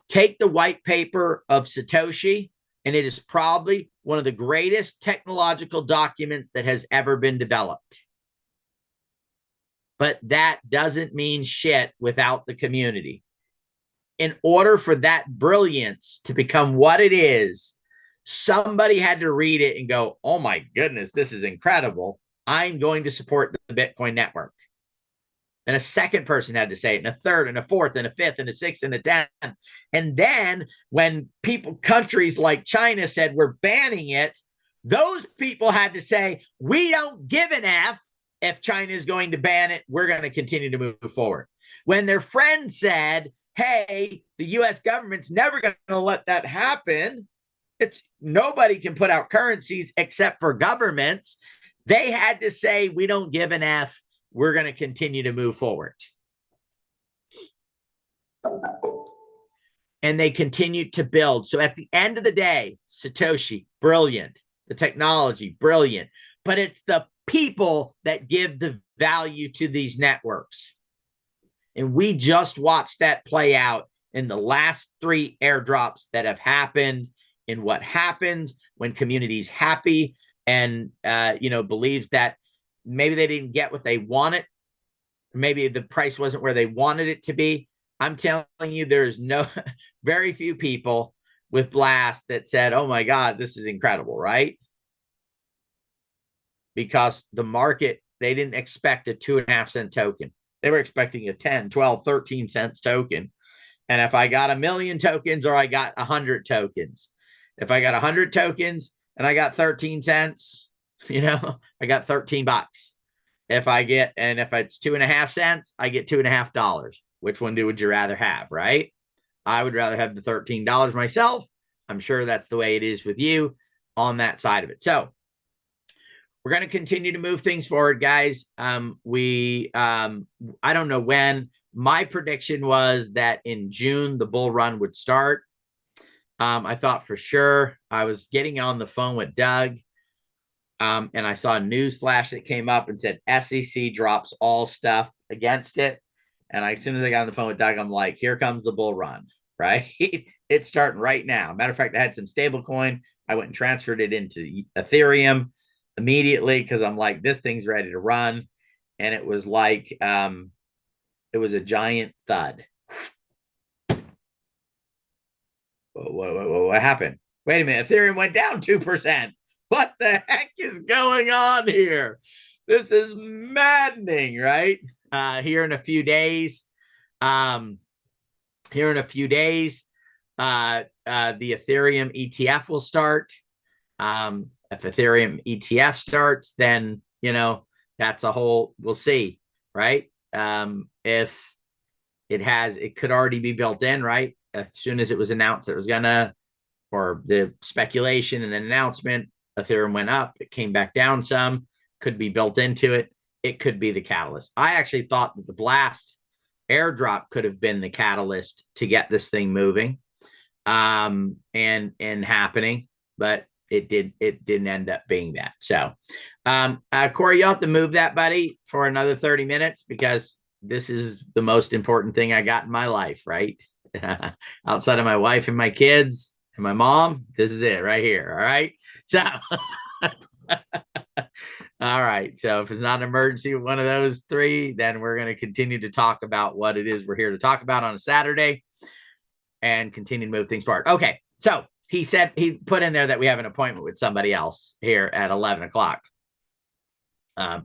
take the white paper of Satoshi, and it is probably one of the greatest technological documents that has ever been developed. But that doesn't mean shit without the community. In order for that brilliance to become what it is, somebody had to read it and go, oh my goodness, this is incredible. I'm going to support the Bitcoin network. And a second person had to say it, and a third, and a fourth, and a fifth, and a sixth, and a 10th. And then when countries like China said, we're banning it, those people had to say, we don't give an F if China is going to ban it. We're going to continue to move forward. When their friends said, hey, the US government's never going to let that happen. Nobody can put out currencies except for governments. They had to say, we don't give an F. We're going to continue to move forward. And they continued to build. So at the end of the day, Satoshi, brilliant. The technology, brilliant. But it's the people that give the value to these networks. And we just watched that play out in the last 3 airdrops that have happened, in what happens when community's happy and believes that maybe they didn't get what they wanted. Maybe the price wasn't where they wanted it to be. I'm telling you, there's very few people with Blast that said, oh my God, this is incredible, right? Because the market, they didn't expect a 2.5-cent token. They were expecting a 10, 12, 13 cents token. And if I got 1 million tokens or I got 100 tokens, if I got 100 tokens and I got 13 cents, I got $13. If it's 2.5 cents, I get $2.5. Which one would you rather have, right? I would rather have the $13 myself. I'm sure that's the way it is with you on that side of it. So we're going to continue to move things forward, guys. I don't know when. My prediction was that in June, the bull run would start. I thought for sure. I was getting on the phone with Doug, and I saw a news flash that came up and said SEC drops all stuff against it. And as soon as I got on the phone with Doug, I'm like, here comes the bull run, right? It's starting right now. Matter of fact, I had some stable coin. I went and transferred it into Ethereum immediately because I'm like, this thing's ready to run. And it was like, it was a giant thud. What happened? Wait a minute. Ethereum went down 2%. What the heck is going on here? This is maddening, right? Here in a few days, the Ethereum ETF will start. If Ethereum ETF starts, then, that's a whole, we'll see, right? If it could already be built in, right? As soon as it was announced that it was or the speculation and an announcement, Ethereum went up, it came back down some, could be built into it. It could be the catalyst. I actually thought that the Blast airdrop could have been the catalyst to get this thing moving, and happening, but it didn't end up being that. So, Corey, you'll have to move that, buddy, for another 30 minutes because this is the most important thing I got in my life, right? Outside of my wife and my kids and my mom, this is it right here. All right. So, all right. So if it's not an emergency with one of those 3, then we're going to continue to talk about what it is we're here to talk about on a Saturday and continue to move things forward. Okay. So he put in there that we have an appointment with somebody else here at 11 o'clock. But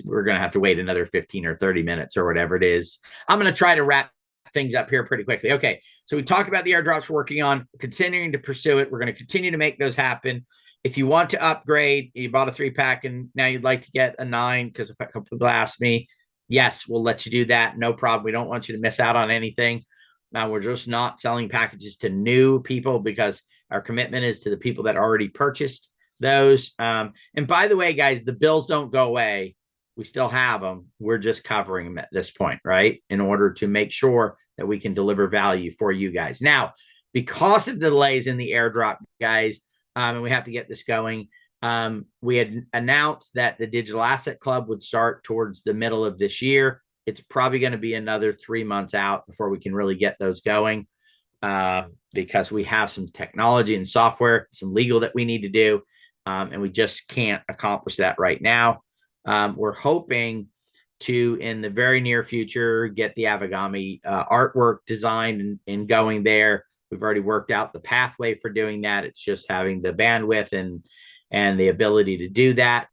we're going to have to wait another 15 or 30 minutes or whatever it is. I'm going to try to wrap things up here pretty quickly. Okay. So we talked about the airdrops we're working on, continuing to pursue it. We're going to continue to make those happen. If you want to upgrade, you bought a 3-pack and now you'd like to get a 9 because a couple people asked me, yes, we'll let you do that. No problem. We don't want you to miss out on anything. Now we're just not selling packages to new people because our commitment is to the people that already purchased those. And by the way, guys, the bills don't go away. We still have them. We're just covering them at this point, right? In order to make sure that we can deliver value for you guys. Now, because of the delays in the airdrop, guys, and we have to get this going. We had announced that the Digital Asset Club would start towards the middle of this year. It's probably going to be another 3 months out before we can really get those going, because we have some technology and software, some legal that we need to do, and we just can't accomplish that right now. We're hoping to, in the very near future, get the Avigami artwork designed and going there. We've already worked out the pathway for doing that. It's just having the bandwidth and the ability to do that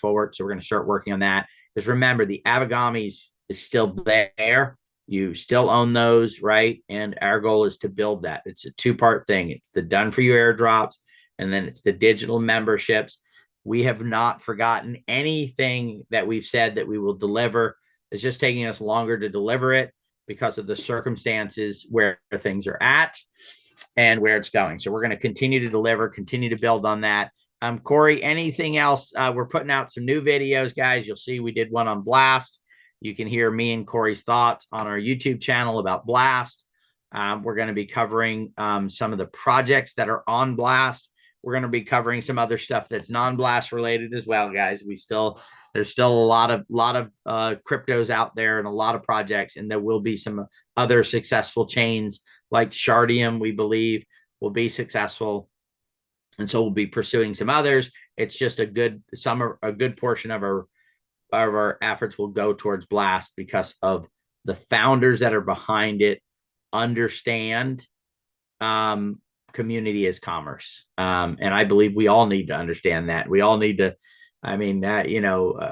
forward. So we're going to start working on that. Because remember, the Avigamis is still there. You still own those, right? And our goal is to build that. It's a 2-part thing. It's the done for you airdrops, and then it's the digital memberships. We have not forgotten anything that we've said that we will deliver. It's just taking us longer to deliver it because of the circumstances where things are at and where it's going. So we're going to continue to deliver, continue to build on that. Corey, anything else? We're putting out some new videos, guys. You'll see we did one on Blast. You can hear me and Corey's thoughts on our YouTube channel about Blast. We're going to be covering some of the projects that are on Blast. We're going to be covering some other stuff that's non-Blast related as well, guys. There's still a lot of cryptos out there and a lot of projects, and there will be some other successful chains like Shardium, we believe, will be successful, and so we'll be pursuing some others. It's just a good portion of our efforts will go towards Blast because of the founders that are behind it understand community as commerce, and I believe we all need to understand that. We all need to,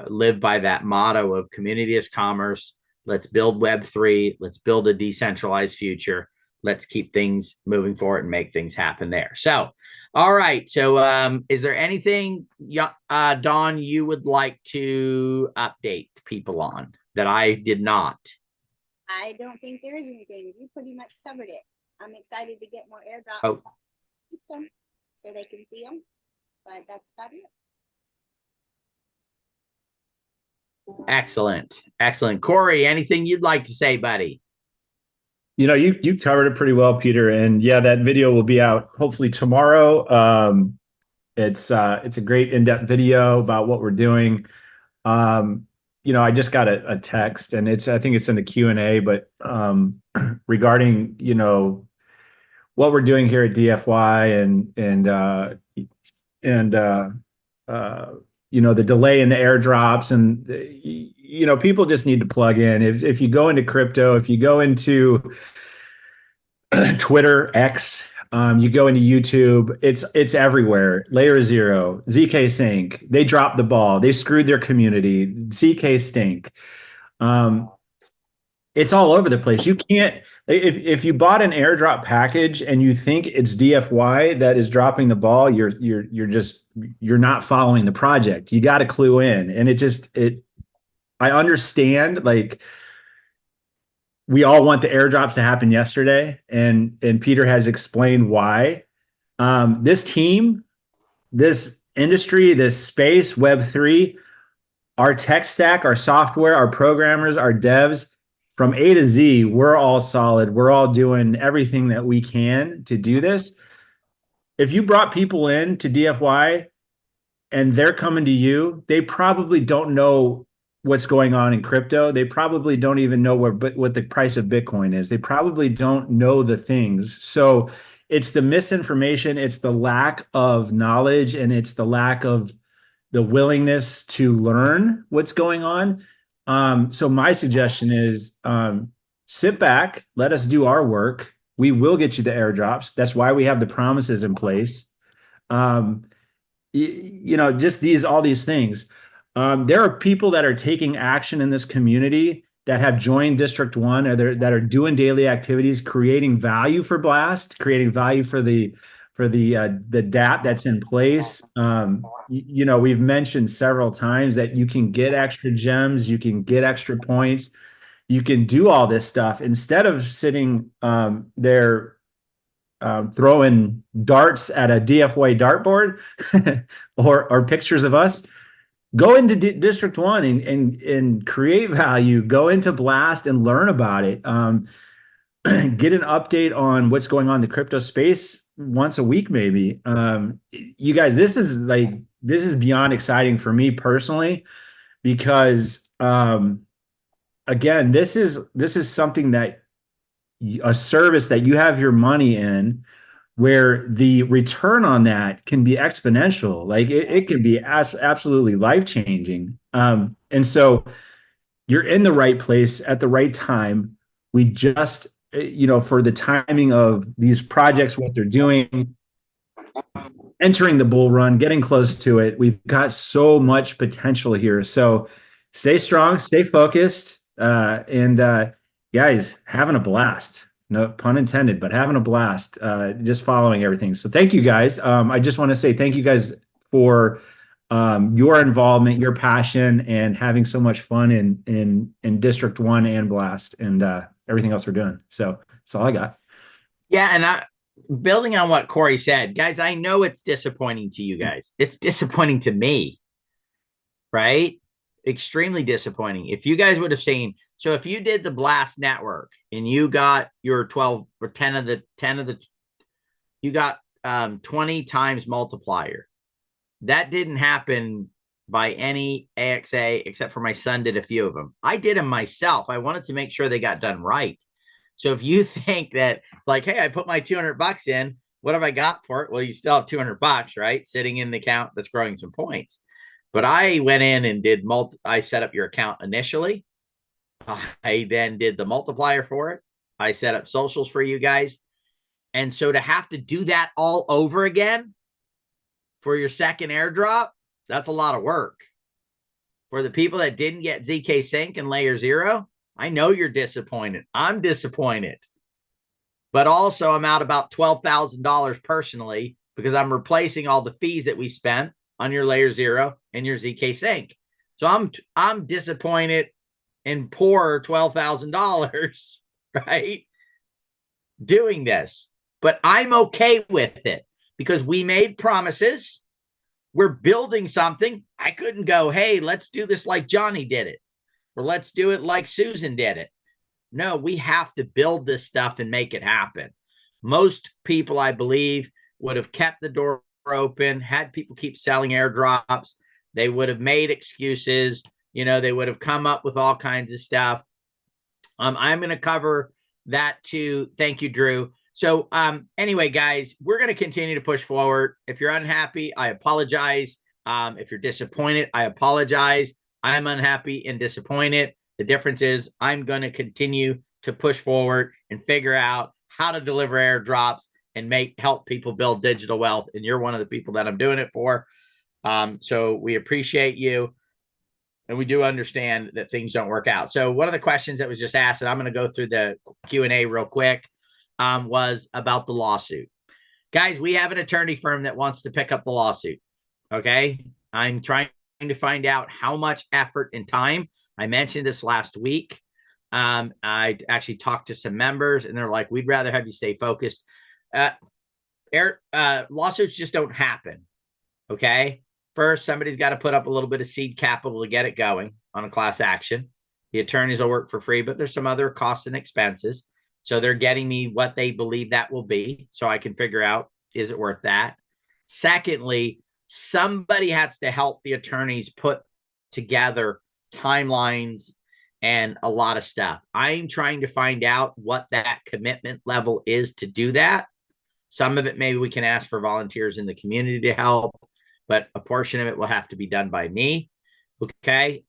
live by that motto of community as commerce. Let's build Web3. Let's build a decentralized future. Let's keep things moving forward and make things happen there. So, all right. So, is there anything, Dawn, you would like to update people on that I did not? I don't think there is anything. You pretty much covered it. I'm excited to get more airdrops system so they can see them, but that's about it. Excellent. Corey, anything you'd like to say, buddy? You covered it pretty well, Peter. And yeah, that video will be out hopefully tomorrow. It's a great in-depth video about what we're doing. I just got a text, and I think it's in the Q&A, but regarding what we're doing here at DFY and the delay in the airdrops, and people just need to plug in. If you go into crypto, if you go into Twitter, X, you go into YouTube, it's everywhere. Layer Zero, ZK Sync, they dropped the ball. They screwed their community. ZK Stink. It's all over the place. You can't, if you bought an airdrop package and you think it's DFY that is dropping the ball, you're not following the project. You got to clue in. And I understand, like, we all want the airdrops to happen yesterday, and Peter has explained why. This team, this industry, this space, Web3, our tech stack, our software, our programmers, our devs, from A to Z, we're all solid. We're all doing everything that we can to do this. If you brought people in to DFY and they're coming to you, they probably don't know what's going on in crypto. They probably don't even know what the price of Bitcoin is. They probably don't know the things. So it's the misinformation, it's the lack of knowledge, and it's the lack of the willingness to learn what's going on. So my suggestion is sit back, let us do our work. We will get you the airdrops. That's why we have the promises in place. Just all these things. There are people that are taking action in this community that have joined District 1 or that are doing daily activities, creating value for Blast, creating value for the DApp that's in place. We've mentioned several times that you can get extra gems, you can get extra points, you can do all this stuff instead of sitting there throwing darts at a DFY dartboard or pictures of us. Go into District 1 and create value. Go into Blast and learn about it. Get an update on what's going on in the crypto space once a week, maybe. You guys, this is beyond exciting for me personally, because again, this is something that a service that you have your money in, where the return on that can be exponential. Like it can be absolutely life-changing. And so you're in the right place at the right time. We just, for the timing of these projects, what they're doing, entering the bull run, getting close to it, we've got so much potential here. So stay strong, stay focused, and guys, having a blast. No pun intended, but having a blast, just following everything. So thank you guys. I just want to say thank you guys for your involvement, your passion, and having so much fun in District 1 and Blast and everything else we're doing. So that's all I got. Yeah, and building on what Corey said, guys, I know it's disappointing to you guys. It's disappointing to me, right? extremely disappointing. If you guys would have seen, so if you did the blast network and you got your 12 or 10 of the, you got 20 times multiplier. That didn't happen by any AXA except for my son did a few of them. I did them myself. I wanted to make sure they got done right. So if you think that it's like, hey, I put my $200 in, what have I got for it? Well, you still have $200, right? Sitting in the account that's growing some points. But I went in and did I set up your account initially. I then did the multiplier for it. I set up socials for you guys. And so to have to do that all over again for your second airdrop, that's a lot of work. For the people that didn't get ZK Sync and Layer 0, I know you're disappointed. I'm disappointed. But also I'm out about $12,000 personally because I'm replacing all the fees that we spent on your Layer 0 and your ZK Sync. So I'm disappointed and poor $12,000, right? Doing this. But I'm okay with it because we made promises. We're building something. I couldn't go, hey, let's do this like Johnny did it, or let's do it like Susan did it. No, we have to build this stuff and make it happen. Most people, I believe, would have kept the door open, had people keep selling airdrops. They would have made excuses. They would have come up with all kinds of stuff. I'm going to cover that too. Thank you, Drew. So anyway, guys, we're going to continue to push forward. If you're unhappy, I apologize. If you're disappointed, I apologize. I'm unhappy and disappointed. The difference is I'm going to continue to push forward and figure out how to deliver airdrops and help people build digital wealth. And you're one of the people that I'm doing it for. So we appreciate you. And we do understand that things don't work out. So one of the questions that was just asked, and I'm going to go through the Q&A real quick, was about the lawsuit. Guys, we have an attorney firm that wants to pick up the lawsuit. Okay. I'm trying to find out how much effort and time. I mentioned this last week. I actually talked to some members and they're like, we'd rather have you stay focused. Lawsuits just don't happen. Okay. First, somebody's got to put up a little bit of seed capital to get it going on a class action. The attorneys will work for free, but there's some other costs and expenses. So they're getting me what they believe that will be so I can figure out, is it worth that? Secondly, somebody has to help the attorneys put together timelines and a lot of stuff. I'm trying to find out what that commitment level is to do that. Some of it, maybe we can ask for volunteers in the community to help, but a portion of it will have to be done by me. Okay.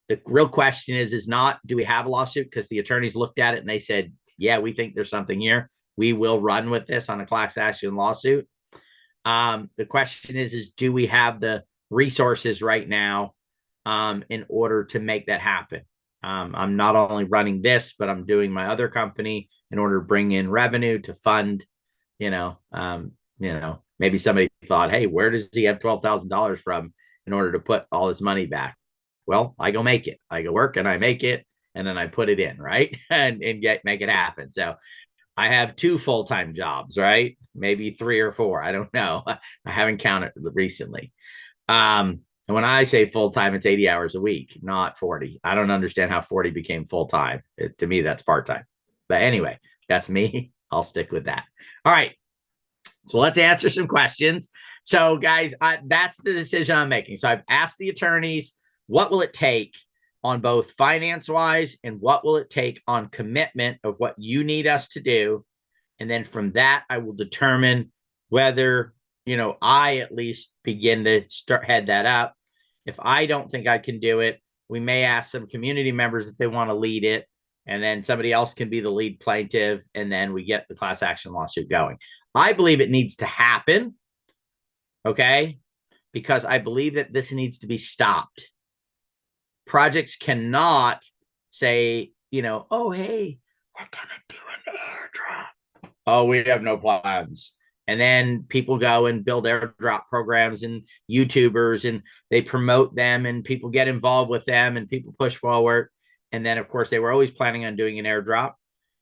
The real question is not, do we have a lawsuit? Because the attorneys looked at it and they said, yeah, we think there's something here. We will run with this on a class action lawsuit. The question is do we have the resources right now in order to make that happen? I'm not only running this, but I'm doing my other company in order to bring in revenue to fund, maybe somebody thought, hey, where does he have $12,000 from in order to put all this money back? Well, I go make it. I go work and I make it, and then I put it in, right? and make it happen. So I have 2 full-time jobs, right? Maybe 3 or 4. I don't know. I haven't counted recently. And when I say full-time, it's 80 hours a week, not 40. I don't understand how 40 became full-time. To me, that's part-time. But anyway, that's me. I'll stick with that. All right. So let's answer some questions. So guys, that's the decision I'm making. So I've asked the attorneys, what will it take on both finance-wise and what will it take on commitment of what you need us to do? And then from that, I will determine whether, I at least begin to head that up. If I don't think I can do it, we may ask some community members if they want to lead it, and then somebody else can be the lead plaintiff, and then we get the class action lawsuit going. I believe it needs to happen, okay, because I believe that this needs to be stopped. Projects cannot say, oh, hey, we're going to do an airdrop. Oh, we have no plans. And then people go and build airdrop programs and YouTubers, and they promote them and people get involved with them and people push forward. And then, of course, they were always planning on doing an airdrop.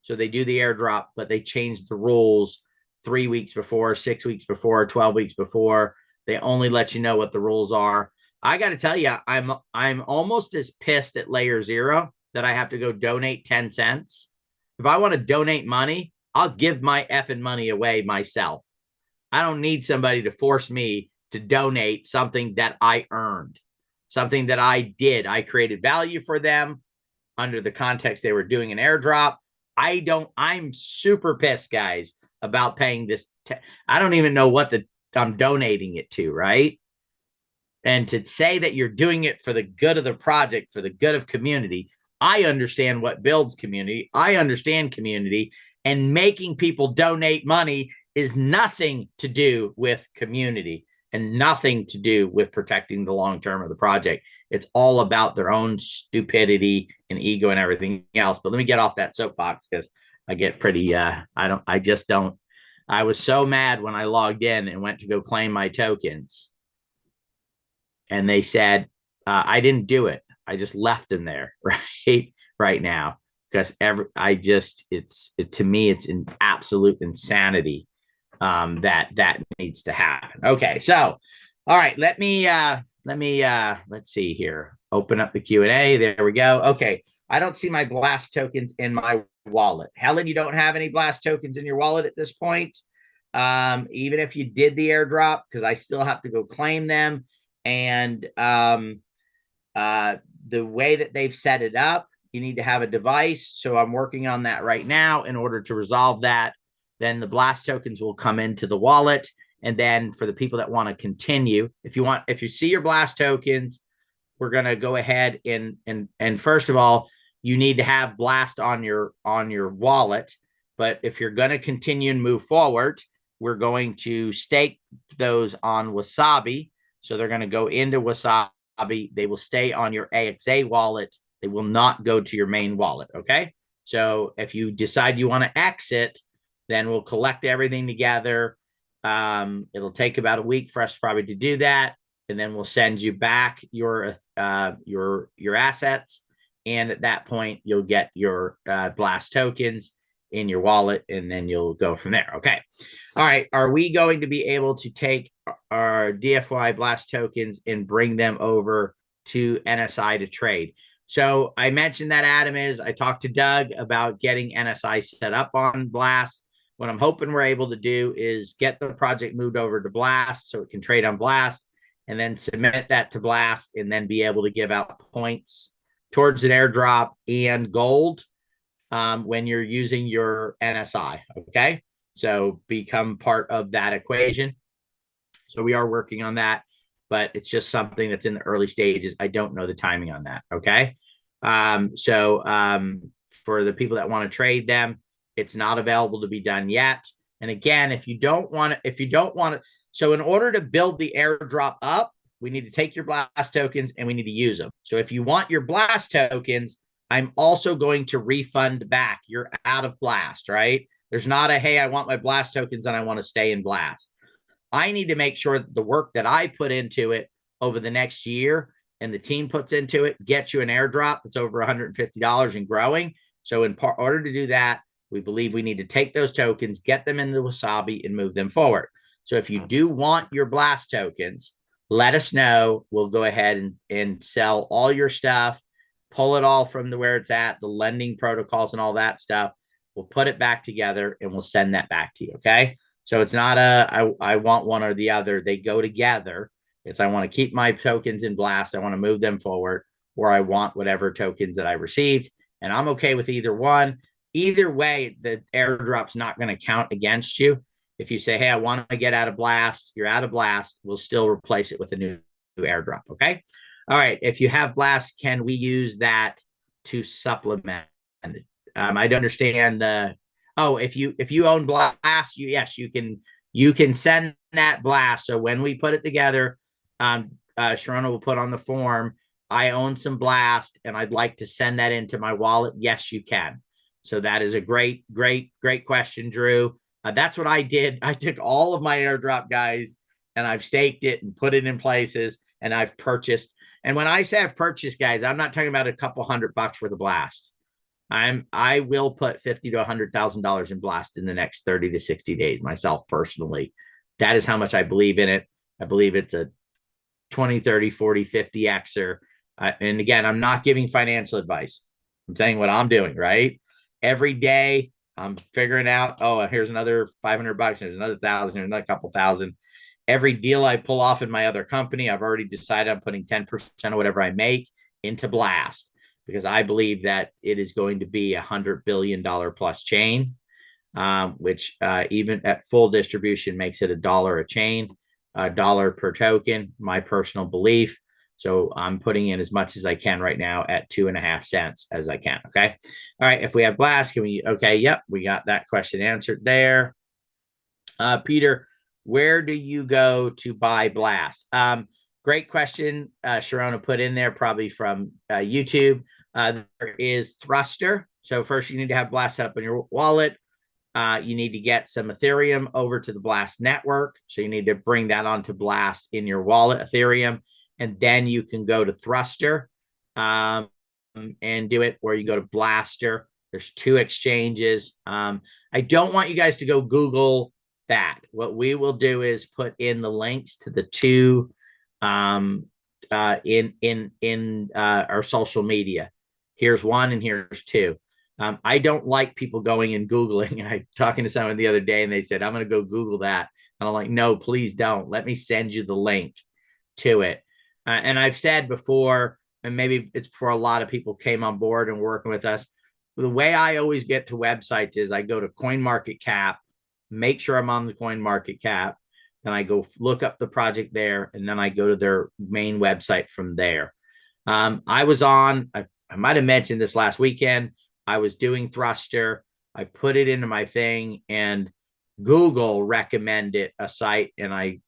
So they do the airdrop, but they change the rules 3 weeks before, 6 weeks before, 12 weeks before. They only let you know what the rules are. I got to tell you, I'm almost as pissed at layer 0 that I have to go donate 10 cents. If I want to donate money, I'll give my effing money away myself. I don't need somebody to force me to donate something that I earned, something that I did. I created value for them under the context they were doing an airdrop. I'm super pissed, guys, about paying this. I don't even know what I'm donating it to, right? And to say that you're doing it for the good of the project, for the good of community, I understand what builds community. I understand community, and making people donate money is nothing to do with community and nothing to do with protecting the long term of the project. It's all about their own stupidity and ego and everything else. But let me get off that soapbox, because I get pretty, I was so mad when I logged in and went to go claim my tokens. And they said, I didn't do it. I just left them there right now, because to me, it's an absolute insanity that needs to happen. Okay, so all right, let's see here. Open up the Q&A. There we go. Okay, I don't see my Blast tokens in my wallet. Helen, you don't have any Blast tokens in your wallet at this point. Even if you did the airdrop, because I still have to go claim them. And the way that they've set it up, you need to have a device. So I'm working on that right now in order to resolve that. Then the Blast tokens will come into the wallet. And then for the people that want to continue, if you see your Blast tokens, we're going to go ahead and first of all, you need to have Blast on your wallet. But if you're going to continue and move forward, we're going to stake those on Wasabi. So they're going to go into Wasabi. They will stay on your AXA wallet. They will not go to your main wallet. Okay. So if you decide you want to exit, then we'll collect everything together. It'll take about a week for us probably to do that. And then we'll send you back your assets. And at that point, you'll get your Blast tokens in your wallet, and then you'll go from there. Okay. All right. Are we going to be able to take our DFY Blast tokens and bring them over to NSI to trade? So I mentioned that, Adam, I talked to Doug about getting NSI set up on Blast. What I'm hoping we're able to do is get the project moved over to Blast so it can trade on Blast, and then submit that to Blast, and then be able to give out points towards an airdrop and gold when you're using your NSI. Okay. So become part of that equation. So we are working on that, but it's just something that's in the early stages. I don't know the timing on that. Okay. For the people that want to trade them, it's not available to be done yet. And again, if you don't want to, so in order to build the airdrop up, we need to take your Blast tokens and we need to use them. So if you want your Blast tokens, I'm also going to refund back. You're out of Blast, right? There's not a, hey, I want my Blast tokens and I want to stay in Blast. I need to make sure that the work that I put into it over the next year and the team puts into it gets you an airdrop that's over $150 and growing. So in order to do that, we believe we need to take those tokens, get them into Wasabi, and move them forward. So if you do want your Blast tokens, let us know. We'll go ahead and sell all your stuff, pull it all from where it's at, the lending protocols and all that stuff. We'll put it back together and we'll send that back to you. Okay. So it's not I want one or the other. They go together. It's I want to keep my tokens in Blast. I want to move them forward, or I want whatever tokens that I received. And I'm okay with either one. Either way, the airdrop's not going to count against you. If you say, hey, I want to get out of Blast, you're out of Blast, we'll still replace it with a new airdrop. Okay. All right. If you have Blast, can we use that to supplement? I don't understand. If you own Blast, yes, you can send that Blast. So when we put it together, Sharona will put on the form, I own some Blast and I'd like to send that into my wallet. Yes, you can. So that is a great question, Drew. That's what I did. I took all of my airdrop, guys, and I've staked it and put it in places, and I've purchased. And when I say I've purchased, guys, I'm not talking about a couple $100 worth of Blast. I will put $50,000 to $100,000 in Blast in the next 30 to 60 days myself personally. That is how much I believe in it. I believe it's a 20, 30, 40, 50xer. And again, I'm not giving financial advice. I'm saying what I'm doing, right? Every day I'm figuring out, oh, here's another 500 bucks. There's another 1,000, there's another couple thousand. Every deal I pull off in my other company, I've already decided I'm putting 10% of whatever I make into Blast, because I believe that it is going to be $100 billion plus chain, which even at full distribution makes it $1 a chain, $1 per token, my personal belief. So I'm putting in as much as I can right now at 2.5 cents as I can. Okay. All right. If we have Blast, can we, okay. Yep. We got that question answered there. Peter, where do you go to buy Blast? Great question. Sharona put in there probably from YouTube. There is Thruster. So first you need to have Blast set up in your wallet. You need to get some Ethereum over to the Blast network. So you need to bring that onto Blast in your wallet, Ethereum. And then you can go to Thruster and do it, where you go to Blaster. There's 2 exchanges. I don't want you guys to go Google that. What we will do is put in the links to the 2 in our social media. Here's 1 and here's 2. I don't like people going and Googling. I talking to someone the other day and they said, I'm going to go Google that. And I'm like, no, please don't. Let me send you the link to it. And I've said before, and maybe it's before a lot of people came on board and working with us, the way I always get to websites is I go to CoinMarketCap, make sure I'm on the CoinMarketCap, then I go look up the project there, and then I go to their main website from there. I was on, I might have mentioned this last weekend, I was doing Thruster. I put it into my thing, and Google recommended a site, and I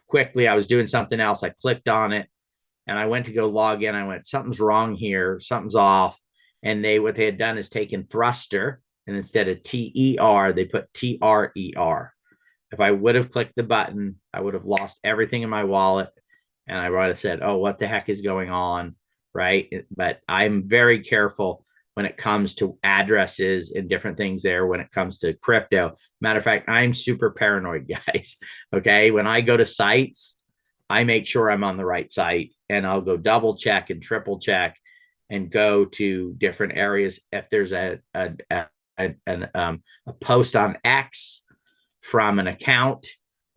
was doing something else. I clicked on it and I went to go log in. I went, something's wrong here. Something's off. And what they had done is taken Thruster, and instead of TER, they put TRER. If I would have clicked the button, I would have lost everything in my wallet. And I would have said, oh, what the heck is going on? Right. But I'm very careful when it comes to addresses and different things there when it comes to crypto. Matter of fact, I'm super paranoid, guys. Okay. When I go to sites, I make sure I'm on the right site, and I'll go double check and triple check and go to different areas. If there's a post on X from an account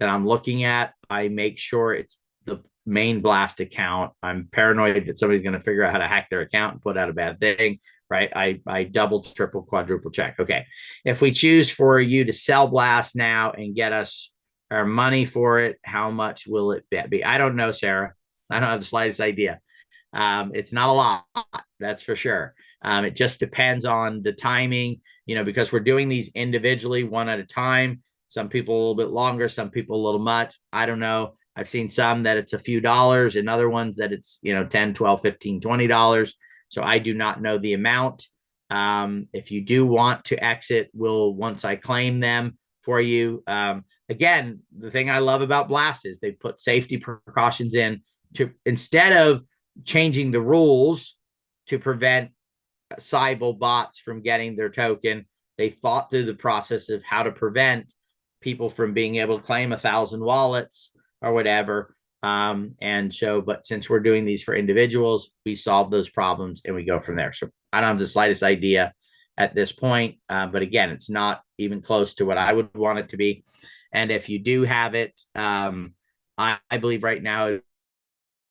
that I'm looking at, I make sure it's the main Blast account. I'm paranoid that somebody's going to figure out how to hack their account and put out a bad thing. Right. I double, triple, quadruple check. Okay. If we choose for you to sell Blast now and get us our money for it, how much will it be? I don't know, Sarah. I don't have the slightest idea. It's not a lot, that's for sure. It just depends on the timing, because we're doing these individually, one at a time. Some people a little bit longer, some people a little much. I don't know. I've seen some that it's a few dollars, and other ones that it's, 10, 12, 15, $20. So I do not know the amount. If you do want to exit, once I claim them for you. Again, the thing I love about Blast is they put safety precautions in to, instead of changing the rules to prevent Cybele bots from getting their token, they thought through the process of how to prevent people from being able to claim 1,000 wallets or whatever. But since we're doing these for individuals, we solve those problems and we go from there. So I don't have the slightest idea at this point. But again, it's not even close to what I would want it to be. And if you do have it, I believe right now it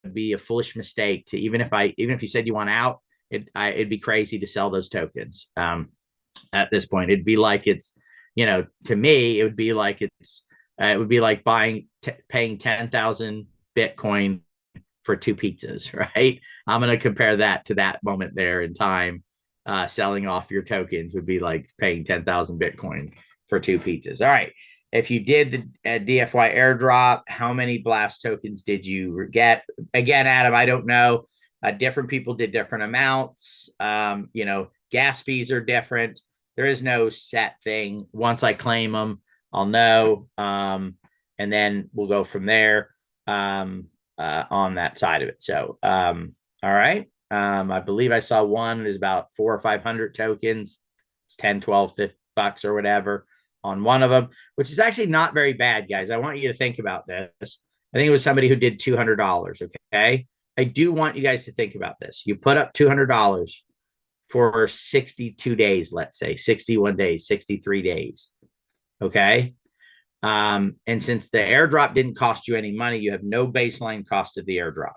would be a foolish mistake to, even if you said you want out, it'd be crazy to sell those tokens. At this point, it'd be like it's, to me, it would be like paying 10,000 Bitcoin for 2 pizzas, right? I'm going to compare that to that moment there in time. Selling off your tokens would be like paying 10,000 Bitcoin for 2 pizzas. All right. If you did the DFY airdrop, how many Blast tokens did you get? Again, Adam, I don't know. Different people did different amounts. Gas fees are different. There is no set thing. Once I claim them, I'll know. And then we'll go from there on that side of it. So, all right. I believe I saw one is about 400 or 500 tokens. It's 10, 12, $50 or whatever on one of them, which is actually not very bad, guys. I want you to think about this. I think it was somebody who did $200. Okay. I do want you guys to think about this. You put up $200 for 62 days, let's say 61 days, 63 days. Okay. And since the airdrop didn't cost you any money, you have no baseline cost of the airdrop.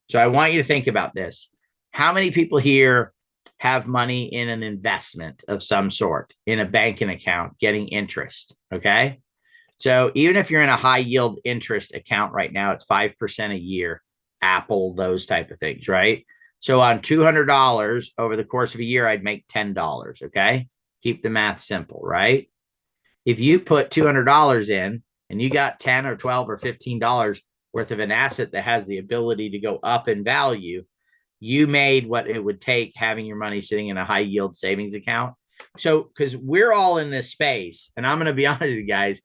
So I want you to think about this. How many people here have money in an investment of some sort, in a banking account, getting interest? Okay. So even if you're in a high yield interest account right now, it's 5% a year, Apple, those type of things, right? So on $200 over the course of a year, I'd make $10. Okay. Keep the math simple, right? If you put $200 in and you got 10 or 12 or $15 worth of an asset that has the ability to go up in value, you made what it would take having your money sitting in a high yield savings account. So, because we're all in this space, and I'm going to be honest with you guys,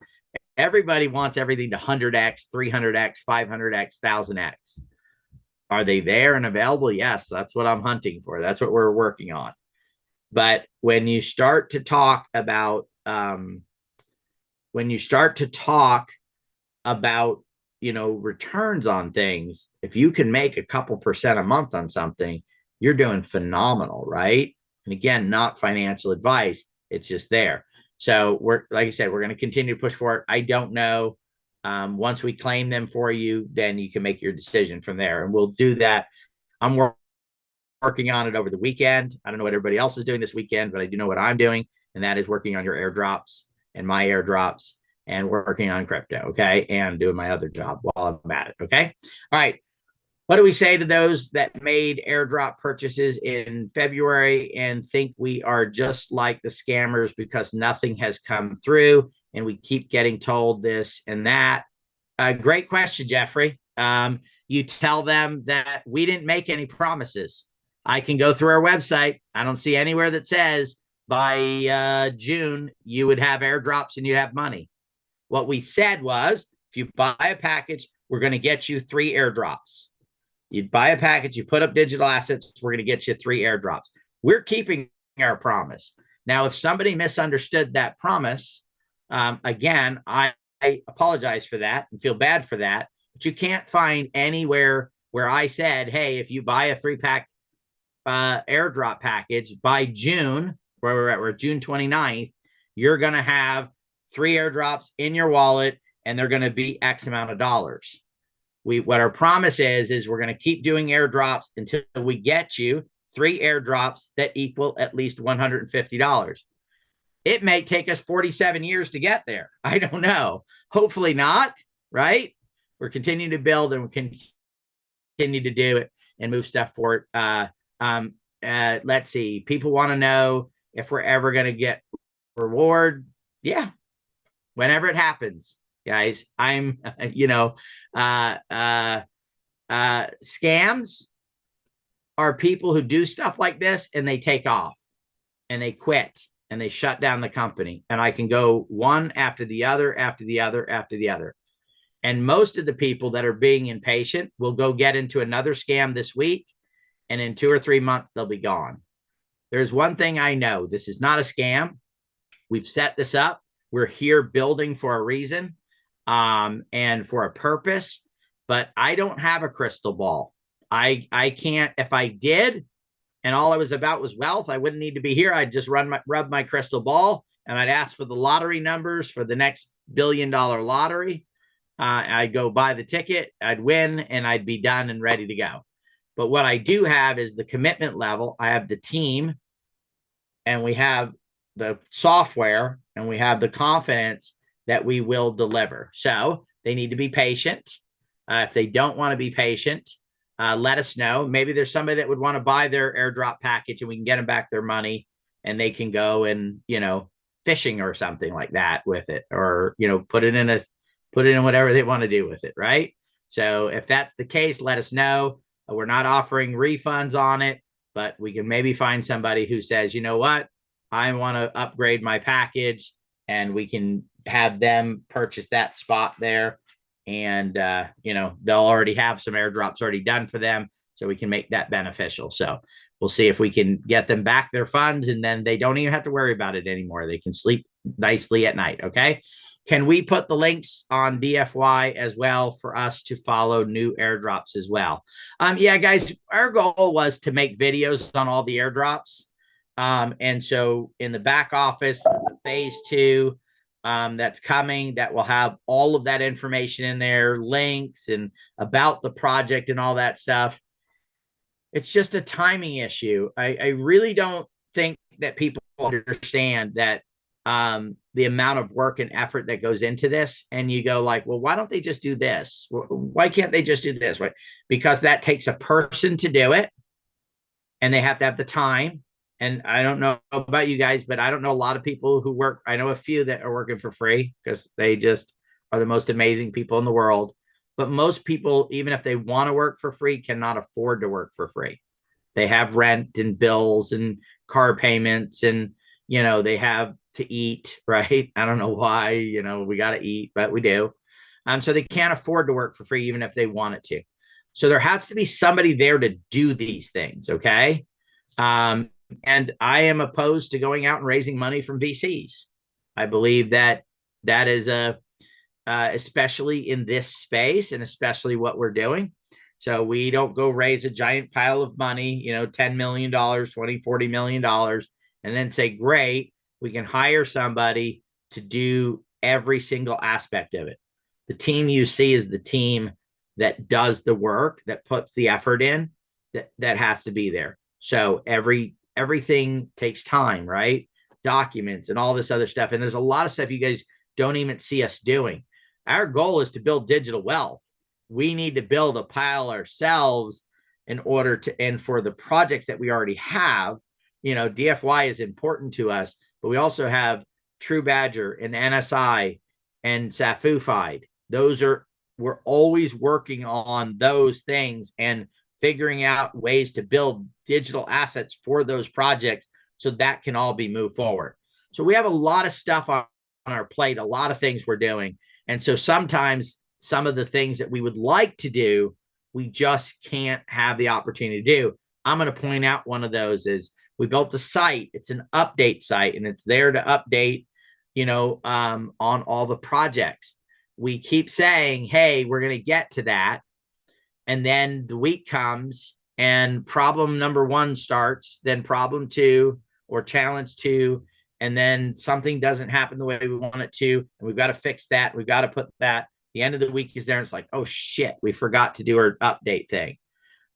everybody wants everything to 100x, 300x, 500x, 1000x. Are they there and available? Yes, that's what I'm hunting for. That's what we're working on. But when you start to talk about returns on things, if you can make a couple percent a month on something, you're doing phenomenal, right? And again, not financial advice. It's just there. So like I said, we're going to continue to push for it. I don't know. Once we claim them for you, then you can make your decision from there. And we'll do that. I'm working on it over the weekend. I don't know what everybody else is doing this weekend, but I do know what I'm doing. And that is working on your airdrops and my airdrops and working on crypto. Okay. And doing my other job while I'm at it. Okay. All right. What do we say to those that made airdrop purchases in February and think we are just like the scammers because nothing has come through and we keep getting told this and that? Great question, Jeffrey. You tell them that we didn't make any promises. I can go through our website. I don't see anywhere that says by June you would have airdrops and you'd have money. What we said was, if you buy a package, we're going to get you 3 airdrops. You buy a package, you put up digital assets, we're going to get you 3 airdrops. We're keeping our promise. Now, if somebody misunderstood that promise, again, I apologize for that and feel bad for that. But you can't find anywhere where I said, hey, if you buy a 3-pack airdrop package by June, where we're June 29th, you're going to have 3 airdrops in your wallet and they're going to be X amount of dollars. What our promise is we're going to keep doing airdrops until we get you 3 airdrops that equal at least $150. It may take us 47 years to get there. I don't know. Hopefully not, right? We're continuing to build and we continue to do it and move stuff forward. Let's see. People want to know if we're ever going to get reward. Yeah. Whenever it happens, guys. I'm, scams are people who do stuff like this and they take off and they quit and they shut down the company. And I can go one after the other, after the other, after the other. And most of the people that are being impatient will go get into another scam this week. And in 2 or 3 months, they'll be gone. There's one thing I know. This is not a scam. We've set this up. We're here building for a reason and for a purpose, but I don't have a crystal ball. I can't, if I did, and all I was about was wealth, I wouldn't need to be here. I'd just rub my crystal ball and I'd ask for the lottery numbers for the next $1 billion lottery. I'd go buy the ticket, I'd win, and I'd be done and ready to go. But what I do have is the commitment level. I have the team and we have the software and we have the confidence that we will deliver. So they need to be patient. If they don't want to be patient, let us know. Maybe there's somebody that would want to buy their airdrop package and we can get them back their money and they can go and, fishing or something like that with it, or, put it in whatever they want to do with it. Right. So if that's the case, let us know. We're not offering refunds on it, but we can maybe find somebody who says, you know what, I want to upgrade my package, and we can have them purchase that spot there. And, they'll already have some airdrops already done for them, so we can make that beneficial. So we'll see if we can get them back their funds, and then they don't even have to worry about it anymore. They can sleep nicely at night. Okay. Can we put the links on DFY as well for us to follow new airdrops as well? Yeah, guys, our goal was to make videos on all the airdrops. And so in the back office, phase 2 that's coming, that will have all of that information in there, links and about the project and all that stuff. It's just a timing issue. I really don't think that people understand that the amount of work and effort that goes into this. And you go like, well, why don't they just do this? Why can't they just do this? Right? Because that takes a person to do it, and they have to have the time. And I don't know about you guys, but I don't know a lot of people who work. I know a few that are working for free because they just are the most amazing people in the world. But most people, even if they want to work for free, cannot afford to work for free. They have rent and bills and car payments, and, you know, they have to eat, right? I don't know why, you know, we got to eat, but we do. So they can't afford to work for free, even if they wanted to. So there has to be somebody there to do these things. Okay. And I am opposed to going out and raising money from VCs. I believe that that is especially in this space, and especially what we're doing. So we don't go raise a giant pile of money, you know, $10 million, $20, $40 million, and then say, great, we can hire somebody to do every single aspect of it. The team you see is the team that does the work, that puts the effort in, that has to be there. So everything takes time, right? Documents and all this other stuff. And there's a lot of stuff you guys don't even see us doing. Our goal is to build digital wealth. We need to build a pile ourselves in order to, and for the projects that we already have, you know, DFY is important to us, but we also have True Badger and NSI and Safufied. We're always working on those things and figuring out ways to build digital assets for those projects so that can all be moved forward. So we have a lot of stuff on our plate, a lot of things we're doing. And so sometimes some of the things that we would like to do, we just can't have the opportunity to do. I'm going to point out one of those is we built a site. It's an update site, and it's there to update, you know, on all the projects. We keep saying, hey, we're going to get to that. And then the week comes and problem number 1 starts, then problem 2 or challenge 2. And then something doesn't happen the way we want it to. And we've got to fix that. We've got to put that. The end of the week is there. And it's like, oh shit, we forgot to do our update thing.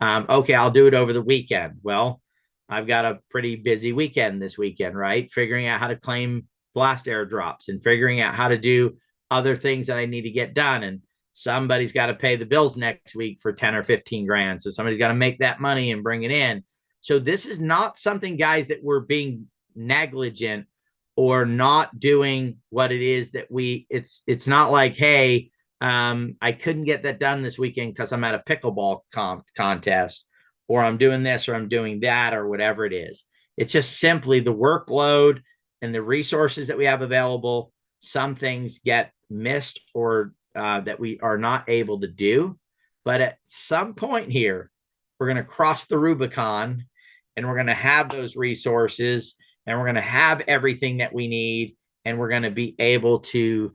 Okay, I'll do it over the weekend. Well, I've got a pretty busy weekend this weekend, right? Figuring out how to claim blast airdrops and figuring out how to do other things that I need to get done. And somebody's got to pay the bills next week for 10 or 15 grand. So somebody's got to make that money and bring it in. So this is not something, guys, that we're being negligent or not doing what it is that it's not like, hey, I couldn't get that done this weekend because I'm at a pickleball contest, or I'm doing this, or I'm doing that, or whatever it is. It's just simply the workload and the resources that we have available. Some things get missed or that we are not able to do. But at some point here, we're going to cross the Rubicon, and we're going to have those resources, and we're going to have everything that we need, and we're going to be able to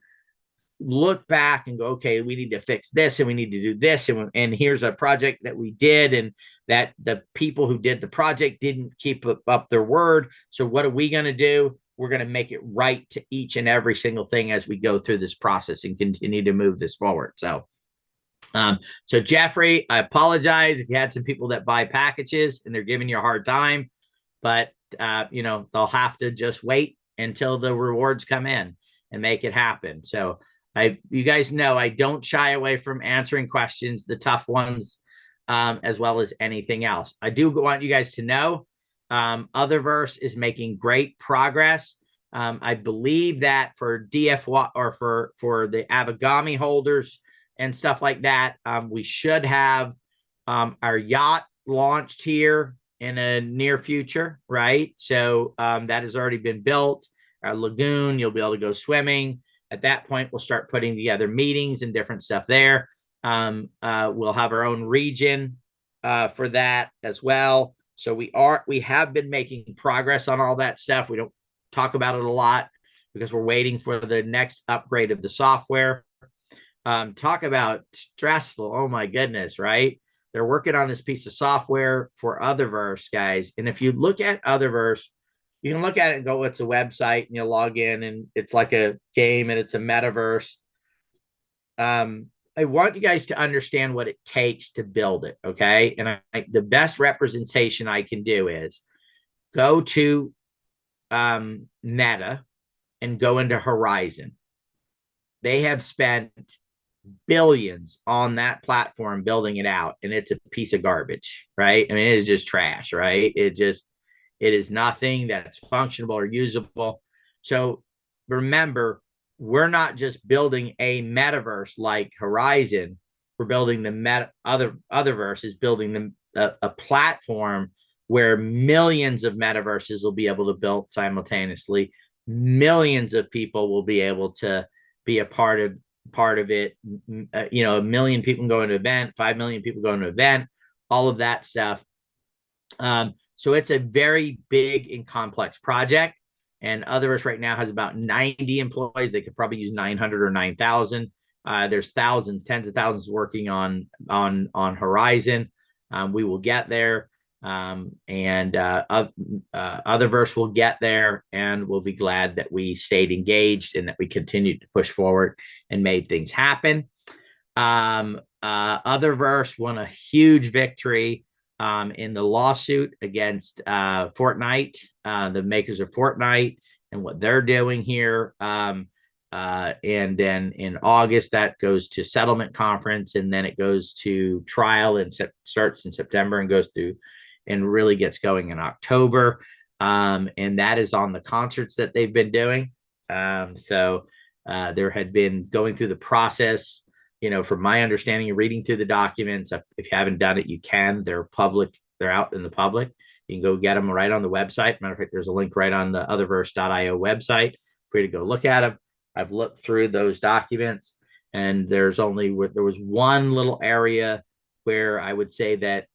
look back and go, okay, we need to fix this, and we need to do this, and here's a project that we did, and that the people who did the project didn't keep up their word. So what are we going to do? We're going to make it right to each and every single thing as we go through this process and continue to move this forward. So Jeffrey, I apologize if you had some people that buy packages and they're giving you a hard time, but you know, they'll have to just wait until the rewards come in and make it happen. So you guys know I don't shy away from answering questions, the tough ones, as well as anything else. I do want you guys to know Otherverse is making great progress. I believe that for DFY or for the Abagami holders and stuff like that, we should have our yacht launched here in a near future, right? So that has already been built. Our lagoon, you'll be able to go swimming. At that point, we'll start putting together meetings and different stuff there. We'll have our own region for that as well. So we have been making progress on all that stuff. We don't talk about it a lot because we're waiting for the next upgrade of the software. Talk about stressful. Oh my goodness, right? They're working on this piece of software for Otherverse, guys. And if you look at Otherverse, you can look at it and go, it's a website, and you log in, and it's like a game, and it's a metaverse. I want you guys to understand what it takes to build it, okay? And the best representation I can do is go to Meta and go into Horizon. They have spent billions on that platform building it out, and it's a piece of garbage, right? I mean, it is just trash, right? It is nothing that's functional or usable. So remember, we're not just building a metaverse like Horizon. We're building the Otherverse is building a platform where millions of metaverses will be able to build simultaneously. Millions of people will be able to be a part of it. 1 million people go into an event, 5 million people go into an event, all of that stuff. So it's a very big and complex project. And Otherverse right now has about 90 employees. They could probably use 900 or 9,000. There's thousands, tens of thousands working on Horizon. We will get there. Otherverse will get there, and we'll be glad that we stayed engaged and that we continued to push forward and made things happen. Otherverse won a huge victory in the lawsuit against Fortnite, the makers of Fortnite, and what they're doing here. And then in August, that goes to settlement conference, and then it goes to trial and starts in September and goes through and really gets going in October. And that is on the concerts that they've been doing. So there had been going through the process, from my understanding, reading through the documents. If you haven't done it, you can. They're public. They're out in the public. You can go get them right on the website. Matter of fact, there's a link right on the otherverse.io website for you to go look at them. I've looked through those documents, and there was one little area where I would say that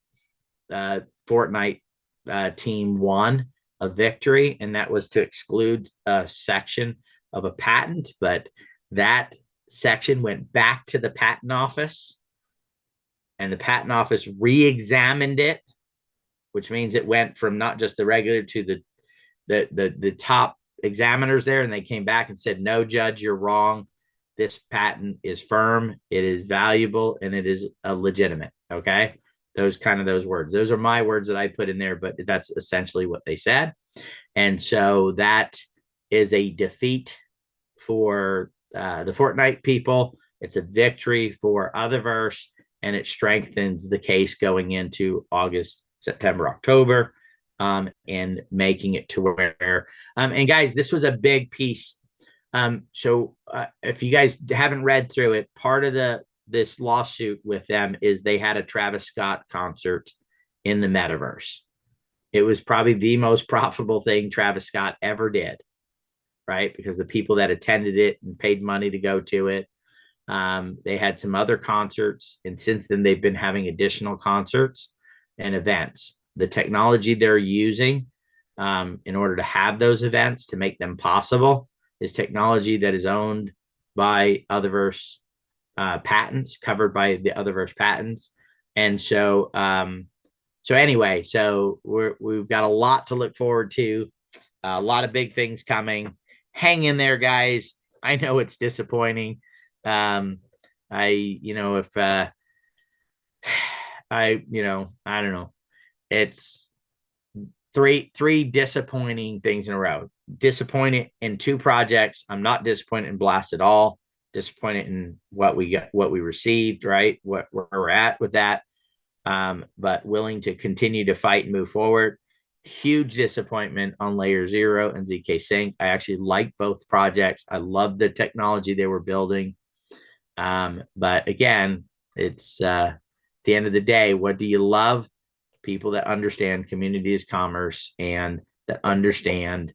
Fortnite team won a victory, and that was to exclude a section of a patent. But that section went back to the patent office, and the patent office re-examined it, which means it went from not just the regular to the top examiners there, and they came back and said, no, judge, you're wrong. This patent is firm, it is valuable, and it is legitimate. Okay, those words. Those are my words that I put in there, but that's essentially what they said. And so that is a defeat for the Fortnite people. It's a victory for Otherverse, and it strengthens the case going into August, September, October, and making it to where, and guys, this was a big piece. So if you guys haven't read through it, part of this lawsuit with them is they had a Travis Scott concert in the metaverse. It was probably the most profitable thing Travis Scott ever did, right? Because the people that attended it and paid money to go to it, they had some other concerts, and since then they've been having additional concerts and events. The technology they're using in order to have those events, to make them possible, is technology that is owned by Otherverse patents, covered by the Otherverse patents. And so anyway, we've got a lot to look forward to, a lot of big things coming. Hang in there, guys. I know it's disappointing. I don't know. It's three disappointing things in a row. Disappointed in 2 projects. I'm not disappointed in Blast at all. Disappointed in what we got, what we received, right? Where we're at with that. But willing to continue to fight and move forward. Huge disappointment on Layer 0 and ZK Sync. I actually like both projects. I love the technology they were building. But again, it's at the end of the day, what do you love? People that understand community as commerce and that understand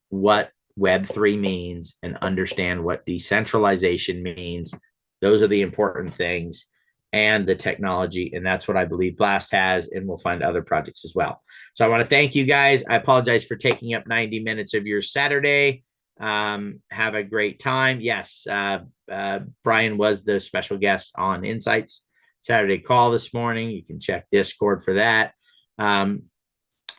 what Web3 means and understand what decentralization means. Those are the important things, and the technology. And that's what I believe Blast has, and we'll find other projects as well. So I want to thank you guys. I apologize for taking up 90 minutes of your Saturday. Have a great time. Yes, Brian was the special guest on Insights Saturday call this morning. You can check Discord for that.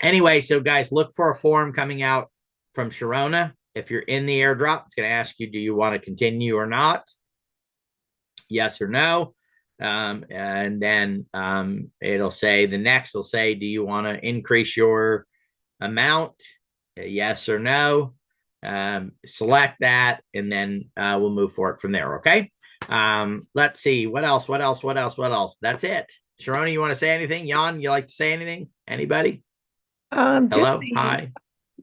Anyway, so guys, look for a form coming out from Sharona. If you're in the airdrop, it's going to ask you, do you want to continue or not? Yes or no. And then it'll say, the next will say, do you want to increase your amount? Yes or no. Select that, and then we'll move forward from there. Okay. Let's see. What else? That's it. Sharona, you want to say anything? Jan, you like to say anything? Anybody? Hello. Hi.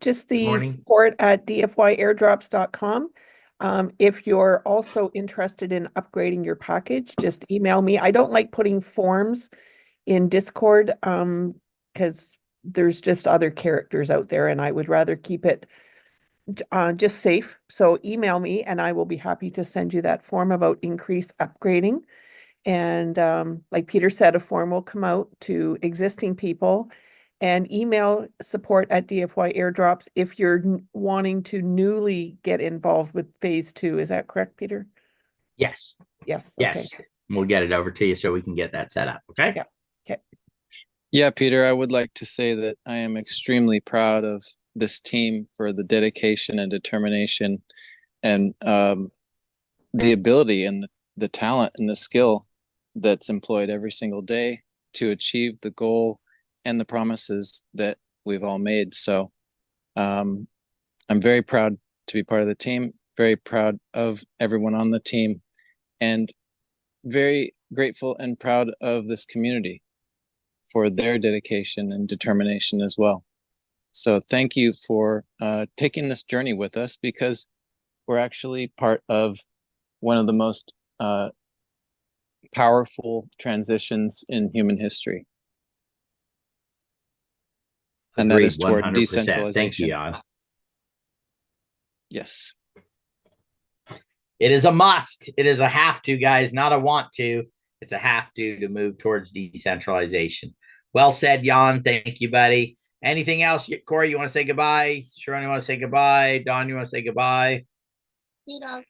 Just the morning. support at dfyairdrops.com. If you're also interested in upgrading your package, just email me. I don't like putting forms in Discord because there's just other characters out there, and I would rather keep it just safe. So email me, and I will be happy to send you that form about increased upgrading. And like Peter said, a form will come out to existing people, and email support at DFY Airdrops if you're wanting to newly get involved with phase 2. Is that correct, Peter? Yes. Yes. Yes. Okay. We'll get it over to you so we can get that set up. Okay. Yeah. Okay. Yeah, Peter, I would like to say that I am extremely proud of this team for the dedication and determination and the ability and the talent and the skill that's employed every single day to achieve the goal and the promises that we've all made. So I'm very proud to be part of the team, very proud of everyone on the team, and very grateful and proud of this community for their dedication and determination as well. So thank you for taking this journey with us, because we're actually part of one of the most powerful transitions in human history. And that is toward 100%. decentralization. Thank you, Jan. Yes. It is a must. It is a have to, guys, not a want to. It's a have to move towards decentralization. Well said, Jan. Thank you, buddy. Anything else? Corey, you want to say goodbye? Sharon, you want to say goodbye? Don, you want to say goodbye? Toodles.